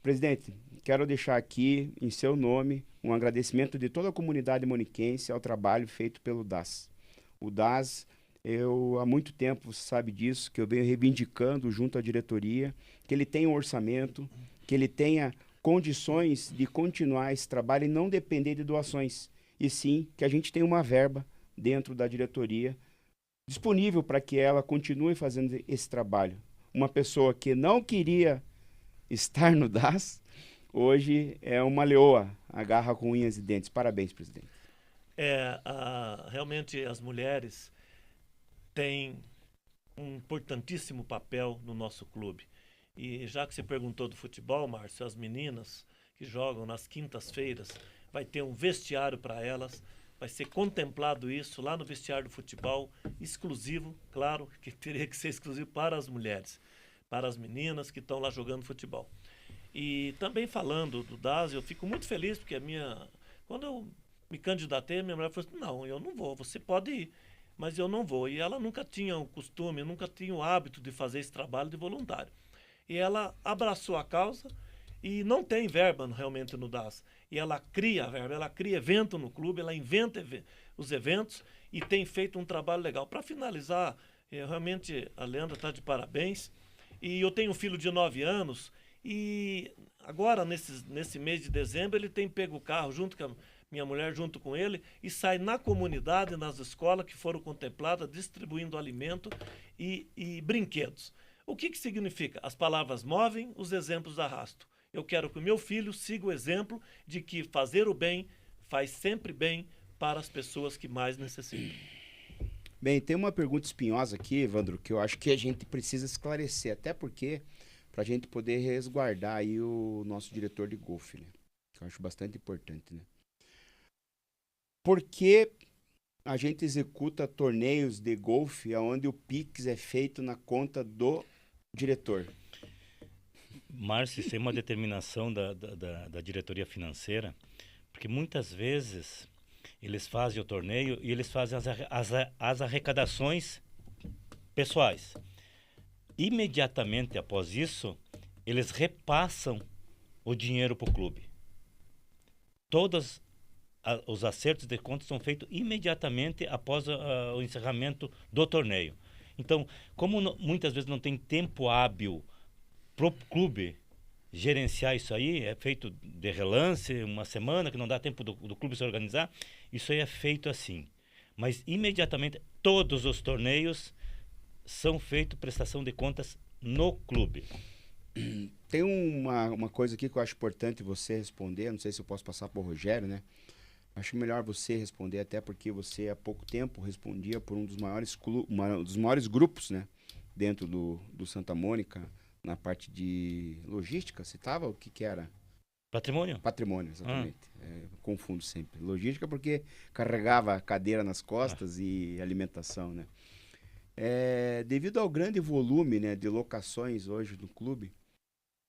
Presidente, quero deixar aqui, em seu nome, um agradecimento de toda a comunidade moniquense ao trabalho feito pelo DAS. O DAS... há muito tempo, você sabe disso, que eu venho reivindicando junto à diretoria, que ele tenha um orçamento, que ele tenha condições de continuar esse trabalho e não depender de doações. E sim, que a gente tenha uma verba dentro da diretoria disponível para que ela continue fazendo esse trabalho. Uma pessoa que não queria estar no DAS, hoje é uma leoa, agarra com unhas e dentes. Parabéns, presidente. Realmente as mulheres tem um importantíssimo papel no nosso clube. E já que você perguntou do futebol, Márcio, as meninas que jogam nas quintas-feiras, vai ter um vestiário para elas, vai ser contemplado isso lá no vestiário do futebol, exclusivo, claro, que teria que ser exclusivo para as mulheres, para as meninas que estão lá jogando futebol. E também falando do DAS, eu fico muito feliz, porque quando eu me candidatei, minha mulher falou assim, não, eu não vou, você pode ir, mas eu não vou. E ela nunca tinha o costume, nunca tinha o hábito de fazer esse trabalho de voluntário. E ela abraçou a causa e não tem verba realmente no DAS. E ela cria a verba, ela cria evento no clube, ela inventa os eventos e tem feito um trabalho legal. Para finalizar, realmente a Leandra está de parabéns. E eu tenho um filho de 9 anos e agora, nesse mês de dezembro, ele tem pego o carro junto com a minha mulher junto com ele, e sai na comunidade, nas escolas que foram contempladas, distribuindo alimento e brinquedos. O que significa? As palavras movem, os exemplos arrastam. Eu quero que o meu filho siga o exemplo de que fazer o bem faz sempre bem para as pessoas que mais necessitam. Bem, tem uma pergunta espinhosa aqui, Evandro, que eu acho que a gente precisa esclarecer, até porque para a gente poder resguardar aí o nosso diretor de golfe, né? Que eu acho bastante importante, né? Por que a gente executa torneios de golfe onde o Pix é feito na conta do diretor? Márcio, isso é uma determinação da diretoria financeira, porque muitas vezes eles fazem o torneio e eles fazem as arrecadações pessoais. imediatamente após isso, eles repassam o dinheiro para o clube. Todos os acertos de contas são feitos imediatamente após o encerramento do torneio. Então, como muitas vezes não tem tempo hábil para o clube gerenciar isso aí, é feito de relance, uma semana, que não dá tempo do clube se organizar, isso aí é feito assim. Mas imediatamente todos os torneios são feitos prestação de contas no clube. Tem uma coisa aqui que eu acho importante você responder, não sei se eu posso passar para o Rogério, né? Acho melhor você responder, até porque você há pouco tempo respondia por um dos maiores grupos, né? Dentro do Santa Mônica, na parte de logística, você estava? O que era? Patrimônio? Patrimônio, exatamente. Confundo sempre. Logística porque carregava cadeira nas costas e alimentação, né? Devido ao grande volume, né, de locações hoje do clube,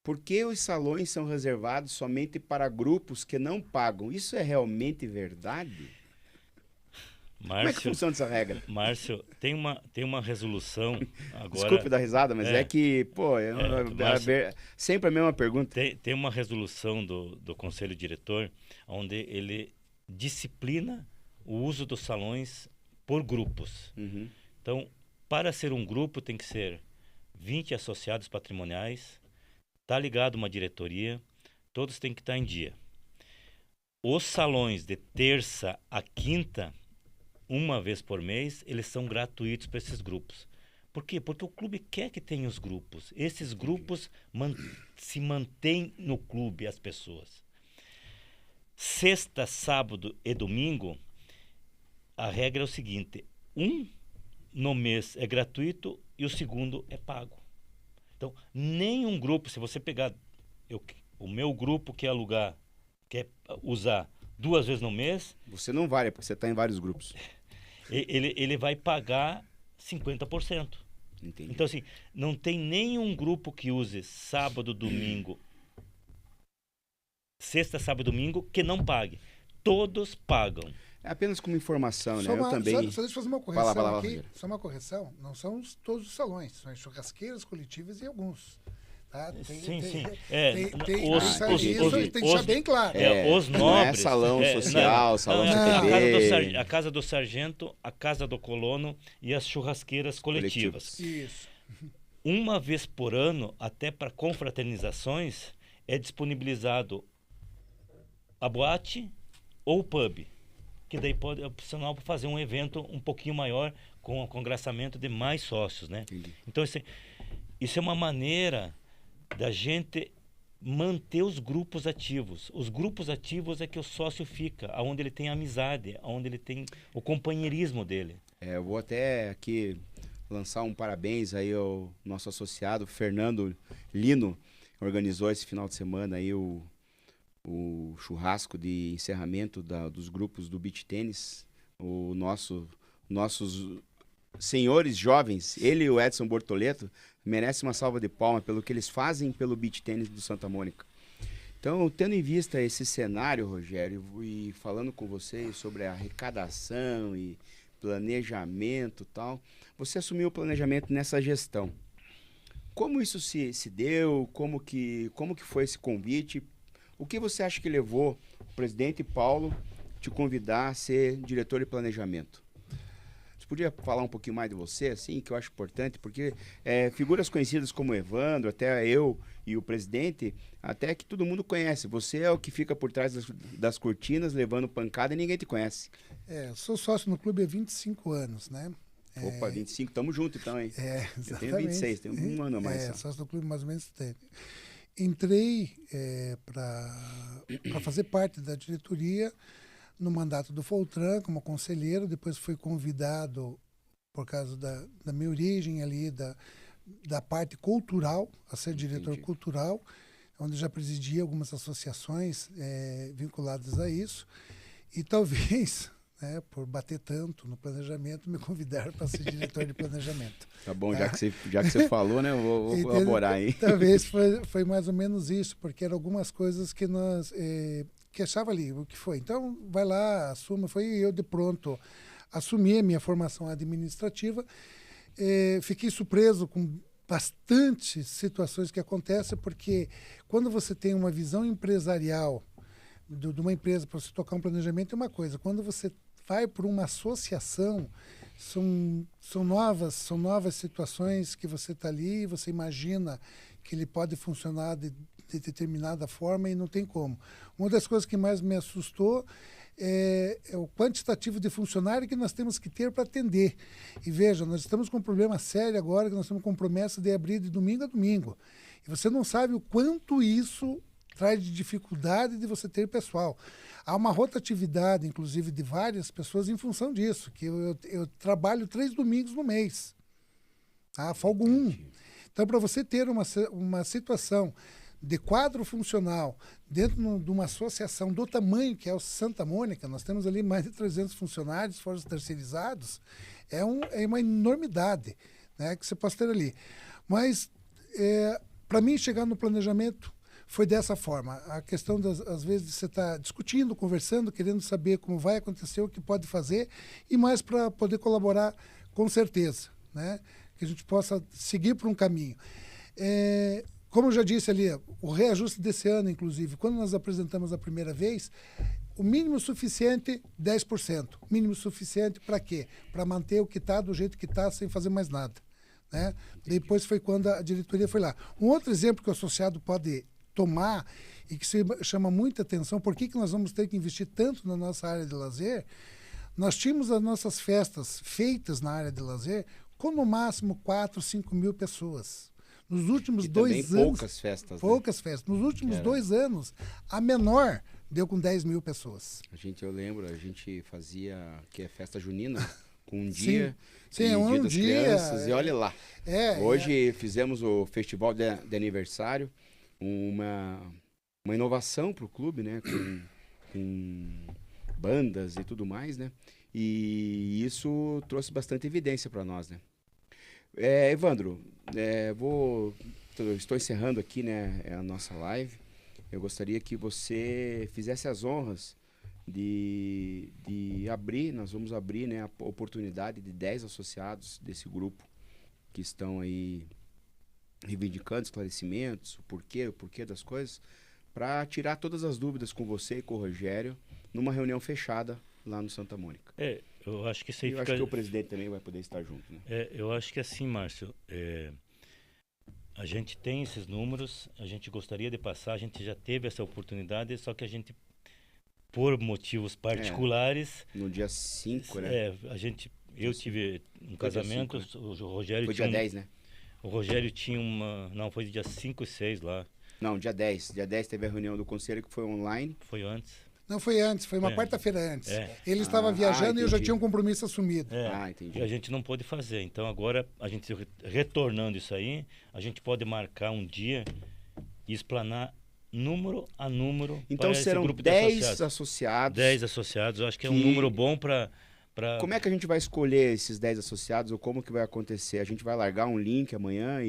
por que os salões são reservados somente para grupos que não pagam? Isso é realmente verdade? Márcio, como é que funciona essa regra? Márcio, tem uma resolução agora... Desculpe dar risada, mas é que, pô, Márcio, sempre a mesma pergunta. Tem uma resolução do Conselho Diretor onde ele disciplina o uso dos salões por grupos. Uhum. Então, para ser um grupo tem que ser 20 associados patrimoniais, tá ligado uma diretoria, todos têm que estar em dia. Os salões de terça a quinta, uma vez por mês, eles são gratuitos para esses grupos. Por quê? Porque o clube quer que tenha os grupos. Esses grupos se mantêm no clube, as pessoas. Sexta, sábado e domingo, a regra é o seguinte: no mês é gratuito e o segundo é pago. Então, nenhum grupo, se você pegar o meu grupo quer usar 2 vezes no mês... Você não vale, porque você está em vários grupos. Ele vai pagar 50%. Entendi. Então, assim, não tem nenhum grupo que use sábado, domingo, sexta, sábado e domingo, que não pague. Todos pagam. É apenas como informação, né? Só Eu também... deixa eu fazer uma correção Fala, aqui. Rogério. Só uma correção. Não são todos os salões. São as churrasqueiras coletivas e alguns. Tá? Sim. Tem Os tem que deixar bem claro. Os nobres. Não é salão social, salão CTB. A casa do sargento, a casa do colono e as churrasqueiras coletivas. Isso. Uma vez por ano, até para confraternizações, é disponibilizado a boate ou o pub, que daí pode opcional para fazer um evento um pouquinho maior com o congraçamento de mais sócios, né? Entendi. Então isso é uma maneira da gente manter os grupos ativos. Os grupos ativos é que o sócio fica, aonde ele tem amizade, aonde ele tem o companheirismo dele. Eu vou até aqui lançar um parabéns aí ao nosso associado Fernando Lino, que organizou esse final de semana aí o churrasco de encerramento dos grupos do beach tênis. Nossos senhores jovens, ele e o Edson Bortoleto, merecem uma salva de palmas pelo que eles fazem pelo beach tênis do Santa Mônica. Então, tendo em vista esse cenário, Rogério, e falando com vocês sobre a arrecadação e planejamento e tal, você assumiu o planejamento nessa gestão. Como isso se deu? Como que foi esse convite? O que você acha que levou o presidente Paulo te convidar a ser diretor de planejamento? Você podia falar um pouquinho mais de você, assim, que eu acho importante, porque figuras conhecidas como Evandro, até eu e o presidente, até que todo mundo conhece. Você é o que fica por trás das cortinas, levando pancada e ninguém te conhece. Eu sou sócio no clube há 25 anos, né? Opa, 25, tamo junto então, hein? Exatamente. Eu tenho 26, tenho um ano a mais. Sócio do clube mais ou menos tempo. Entrei para fazer parte da diretoria no mandato do Foltran como conselheiro, depois fui convidado por causa da minha origem ali, da parte cultural, a ser diretor cultural, onde já presidia algumas associações vinculadas a isso, e talvez, por bater tanto no planejamento, me convidaram para ser diretor de planejamento. Tá bom, já que você falou, né, eu vou elaborar aí. Talvez foi mais ou menos isso, porque eram algumas coisas que nós que achava ali, o que foi. Então, vai lá, assuma. Foi eu, de pronto, assumi a minha formação administrativa. Fiquei surpreso com bastante situações que acontecem, porque quando você tem uma visão empresarial de uma empresa para você tocar um planejamento é uma coisa. Quando você vai por uma associação, são novas situações que você está ali, você imagina que ele pode funcionar de determinada forma e não tem como. Uma das coisas que mais me assustou é o quantitativo de funcionário que nós temos que ter para atender. E veja, nós estamos com um problema sério agora, que nós estamos com promessa de abrir de domingo a domingo. E você não sabe o quanto isso traz de dificuldade de você ter pessoal. Há uma rotatividade, inclusive, de várias pessoas em função disso, que eu trabalho 3 domingos no mês. Tá? Folgo 1. Então, para você ter uma situação de quadro funcional dentro de uma associação do tamanho que é o Santa Mônica, nós temos ali mais de 300 funcionários, fora os terceirizados, é uma enormidade, né, que você pode ter ali. Mas, para mim, chegar no planejamento foi dessa forma. A questão, às vezes, de você estar discutindo, conversando, querendo saber como vai acontecer, o que pode fazer, e mais para poder colaborar com certeza, né, que a gente possa seguir por um caminho. Como eu já disse ali, o reajuste desse ano, inclusive, quando nós apresentamos a primeira vez, o mínimo suficiente, 10%. O mínimo suficiente para quê? Para manter o que está do jeito que está, sem fazer mais nada. Né? Depois foi quando a diretoria foi lá. Um outro exemplo que o associado pode tomar e que chama muita atenção, por que nós vamos ter que investir tanto na nossa área de lazer? Nós tínhamos as nossas festas feitas na área de lazer com no máximo 4, 5 mil pessoas. Nos últimos 2 anos... poucas festas. Poucas festas. Nos últimos 2 anos, a menor deu com 10 mil pessoas. Eu lembro, a gente fazia festa junina com um dia. Sim, Dia das crianças, e olha lá. Hoje fizemos o festival de aniversário, uma inovação para o clube, né? Com bandas e tudo mais, né? E isso trouxe bastante evidência para nós, né? Evandro, estou encerrando aqui, né, a nossa live. Eu gostaria que você fizesse as honras de abrir, nós vamos abrir, né, a oportunidade de 10 associados desse grupo que estão aí reivindicando esclarecimentos, o porquê das coisas, para tirar todas as dúvidas com você e com o Rogério numa reunião fechada lá no Santa Mônica. Eu acho que isso aí acho que o presidente também vai poder estar junto, né? Eu acho que assim, Márcio, a gente tem esses números, a gente gostaria de passar, a gente já teve essa oportunidade, só que a gente, por motivos particulares... No dia 5, né? Eu tive um casamento, 5, né? O Rogério foi tinha... dia 10, né? O Rogério tinha uma... Não, foi dia 5 e 6 lá. Não, dia 10. Dia 10 teve a reunião do conselho que foi online. Foi antes. Não, foi antes, foi uma quarta-feira antes. Ele estava viajando e eu já tinha um compromisso assumido. Entendi. E a gente não pôde fazer. Então agora, a gente retornando isso aí, a gente pode marcar um dia e explanar número a número. Então serão 10 associados. 10 associados, eu acho que é um número bom para... Como é que a gente vai escolher esses 10 associados ou como que vai acontecer? A gente vai largar um link amanhã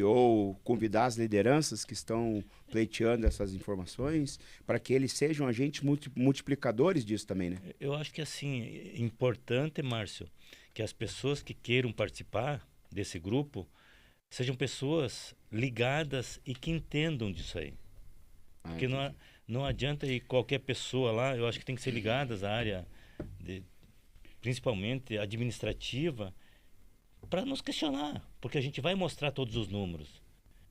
ou convidar as lideranças que estão pleiteando essas informações para que eles sejam agentes multiplicadores disso também, né? Eu acho que assim, importante, Márcio, que as pessoas que queiram participar desse grupo sejam pessoas ligadas e que entendam disso aí. Porque não adianta ir qualquer pessoa lá, eu acho que tem que ser ligadas à área, principalmente administrativa, para nos questionar, porque a gente vai mostrar todos os números.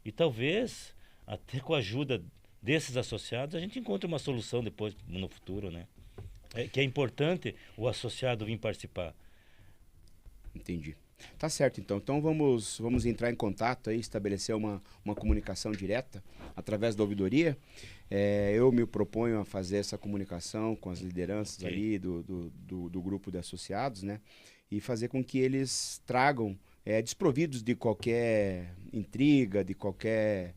E talvez, até com a ajuda desses associados, a gente encontre uma solução depois, no futuro, né? Que é importante o associado vir participar. Entendi. Tá certo, então. Então vamos entrar em contato aí, estabelecer uma comunicação direta através da ouvidoria. Eu me proponho a fazer essa comunicação com as lideranças ali do grupo de associados, né? E fazer com que eles tragam, desprovidos de qualquer intriga, de qualquer...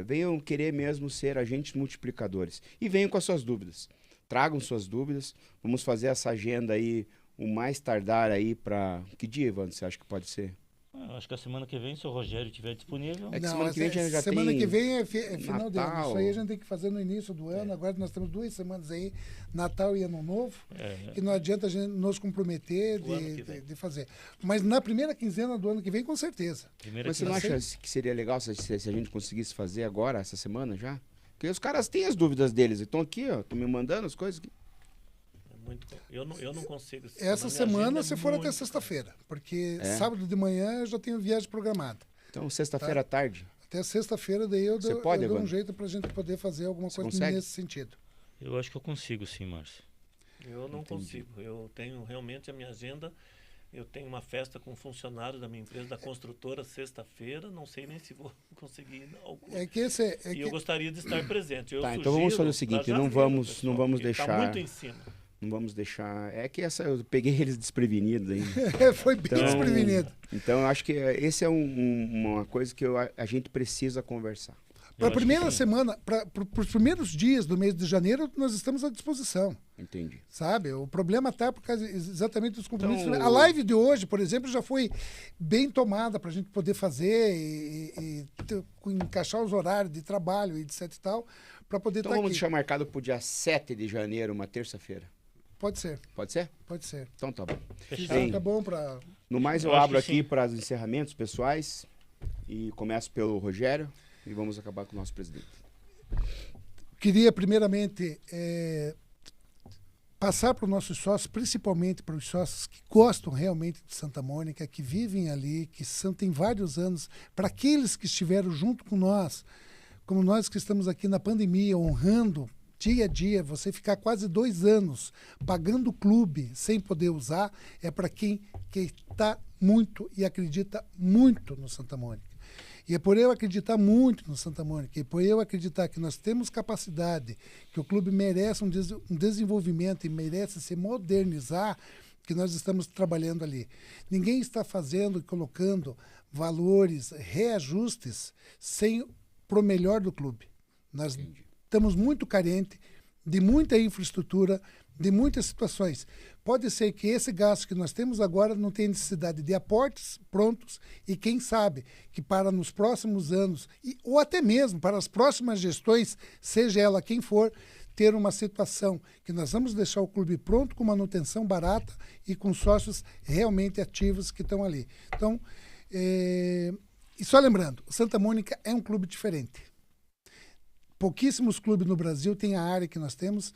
venham querer mesmo ser agentes multiplicadores. E venham com as suas dúvidas. Tragam suas dúvidas. Vamos fazer essa agenda aí o mais tardar aí para... Que dia, Evandro, você acha que pode ser? Eu acho que a semana que vem, se o Rogério estiver disponível... É que semana que vem já semana tem que vem é final de ano. Natal. Isso aí a gente tem que fazer no início do ano. Agora nós temos 2 semanas aí, Natal e Ano Novo, que não adianta a gente nos comprometer de fazer. Mas na primeira quinzena do ano que vem, com certeza. Mas você não acha que seria legal se a gente conseguisse fazer agora, essa semana já? Porque os caras têm as dúvidas deles. Estão aqui, ó, estão me mandando as coisas. Eu não consigo. Essa semana, se for até sexta-feira, porque sábado de manhã eu já tenho viagem programada. Então, sexta-feira à tarde. Até sexta-feira, daí eu dou um jeito para a gente poder fazer alguma coisa nesse sentido. Eu acho que eu consigo, sim, Márcio. Eu não consigo. Eu tenho realmente a minha agenda. Eu tenho uma festa com funcionário da minha empresa, da construtora, sexta-feira. Não sei nem se vou conseguir. Eu gostaria de estar presente. Então vamos fazer o seguinte: não vamos deixar. Está muito em cima. Não vamos deixar. É que eu peguei eles desprevenidos ainda. Foi bem desprevenido. Então, eu acho que esse é uma coisa que a gente precisa conversar. Para a primeira semana, para os primeiros dias do mês de janeiro, nós estamos à disposição. Entendi. Sabe? O problema está por causa exatamente dos compromissos. Então, a live de hoje, por exemplo, já foi bem tomada para a gente poder fazer e encaixar os horários de trabalho e etc e tal, para poder estar aqui. Então vamos deixar marcado para o dia 7 de janeiro, uma terça-feira. Pode ser. Pode ser? Pode ser. Então tá bom. Tá bom para... No mais, eu abro aqui para os encerramentos pessoais e começo pelo Rogério e vamos acabar com o nosso presidente. Queria, primeiramente, passar para os nossos sócios, principalmente para os sócios que gostam realmente de Santa Mônica, que vivem ali, que têm vários anos, para aqueles que estiveram junto com nós, como nós que estamos aqui na pandemia, honrando dia a dia, você ficar quase 2 anos pagando o clube sem poder usar, é para quem está muito e acredita muito no Santa Mônica. E é por eu acreditar muito no Santa Mônica, e por eu acreditar que nós temos capacidade, que o clube merece um desenvolvimento e merece se modernizar, que nós estamos trabalhando ali. Ninguém está fazendo e colocando valores, reajustes, para o melhor do clube. Nós estamos muito carentes de muita infraestrutura, de muitas situações. Pode ser que esse gasto que nós temos agora não tenha necessidade de aportes prontos e quem sabe que para nos próximos anos, ou até mesmo para as próximas gestões, seja ela quem for, ter uma situação que nós vamos deixar o clube pronto com manutenção barata e com sócios realmente ativos que estão ali. Então, e só lembrando, o Santa Mônica é um clube diferente. Pouquíssimos clubes no Brasil têm a área que nós temos,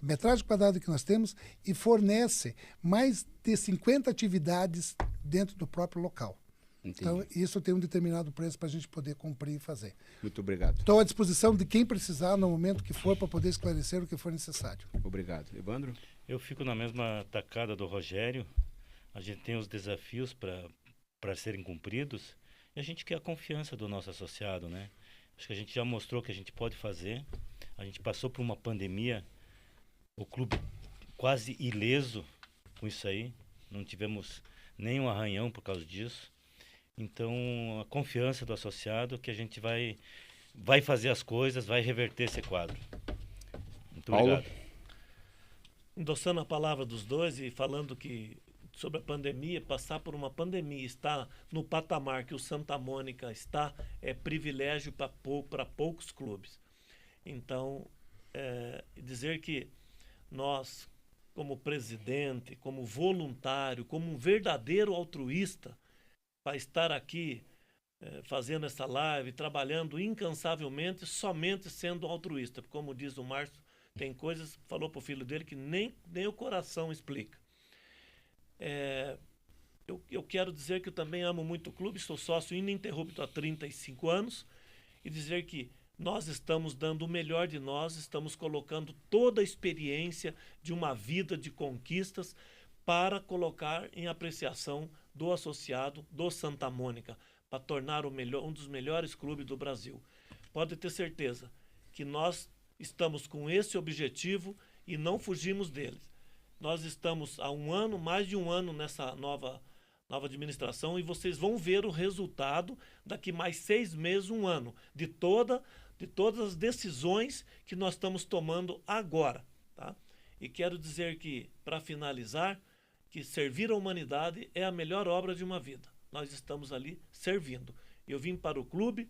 a metragem quadrada que nós temos, e fornece mais de 50 atividades dentro do próprio local. Entendi. Então, isso tem um determinado preço para a gente poder cumprir e fazer. Muito obrigado. Estou à disposição de quem precisar no momento que for para poder esclarecer o que for necessário. Obrigado. Evandro? Eu fico na mesma tacada do Rogério. A gente tem os desafios para serem cumpridos e a gente quer a confiança do nosso associado, né? Acho que a gente já mostrou que a gente pode fazer. A gente passou por uma pandemia, o clube quase ileso com isso aí. Não tivemos nenhum arranhão por causa disso. Então, a confiança do associado que a gente vai fazer as coisas, vai reverter esse quadro. Muito obrigado. Endossando a palavra dos dois e falando que sobre a pandemia, passar por uma pandemia, estar no patamar que o Santa Mônica está, é privilégio para poucos clubes. Então, dizer que nós, como presidente, como voluntário, como um verdadeiro altruísta, para estar aqui fazendo essa live, trabalhando incansavelmente, somente sendo altruísta. Como diz o Márcio, tem coisas, falou para o filho dele, que nem o coração explica. Eu quero dizer que eu também amo muito o clube, sou sócio ininterrupto há 35 anos, e dizer que nós estamos dando o melhor de nós, estamos colocando toda a experiência de uma vida de conquistas para colocar em apreciação do associado do Santa Mônica, para tornar um dos melhores clubes do Brasil. Pode ter certeza que nós estamos com esse objetivo e não fugimos dele. Nós estamos há mais de um ano nessa nova administração, e vocês vão ver o resultado daqui mais 6 meses, 1 ano, de todas as decisões que nós estamos tomando agora. Tá? E quero dizer que, para finalizar, que servir a humanidade é a melhor obra de uma vida. nós estamos ali servindo. Eu vim para o clube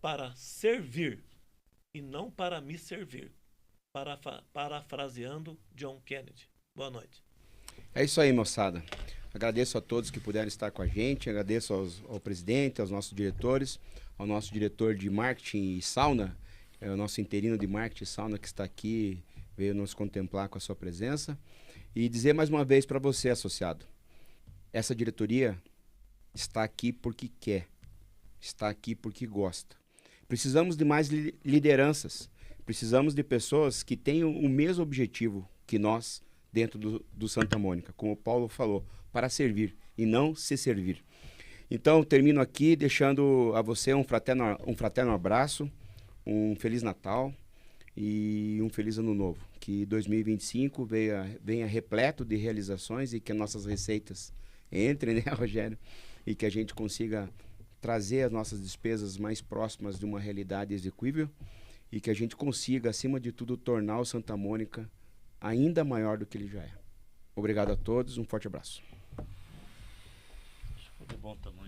para servir e não para me servir. Parafraseando John Kennedy. Boa noite. É isso aí, moçada. Agradeço a todos que puderam estar com a gente, agradeço ao presidente, aos nossos diretores, ao nosso diretor de marketing e sauna, o nosso interino de marketing e sauna que está aqui, veio nos contemplar com a sua presença. E dizer mais uma vez para você, associado, essa diretoria está aqui porque quer, está aqui porque gosta. Precisamos de mais lideranças, precisamos de pessoas que tenham o mesmo objetivo que nós dentro do Santa Mônica, como o Paulo falou, para servir e não se servir. Então, termino aqui deixando a você um fraterno abraço, um Feliz Natal e um Feliz Ano Novo. Que 2025 venha repleto de realizações e que nossas receitas entrem, né, Rogério? E que a gente consiga trazer as nossas despesas mais próximas de uma realidade execuível e que a gente consiga, acima de tudo, tornar o Santa Mônica ainda maior do que ele já é. Obrigado a todos, um forte abraço. Acho que foi de bom tamanho.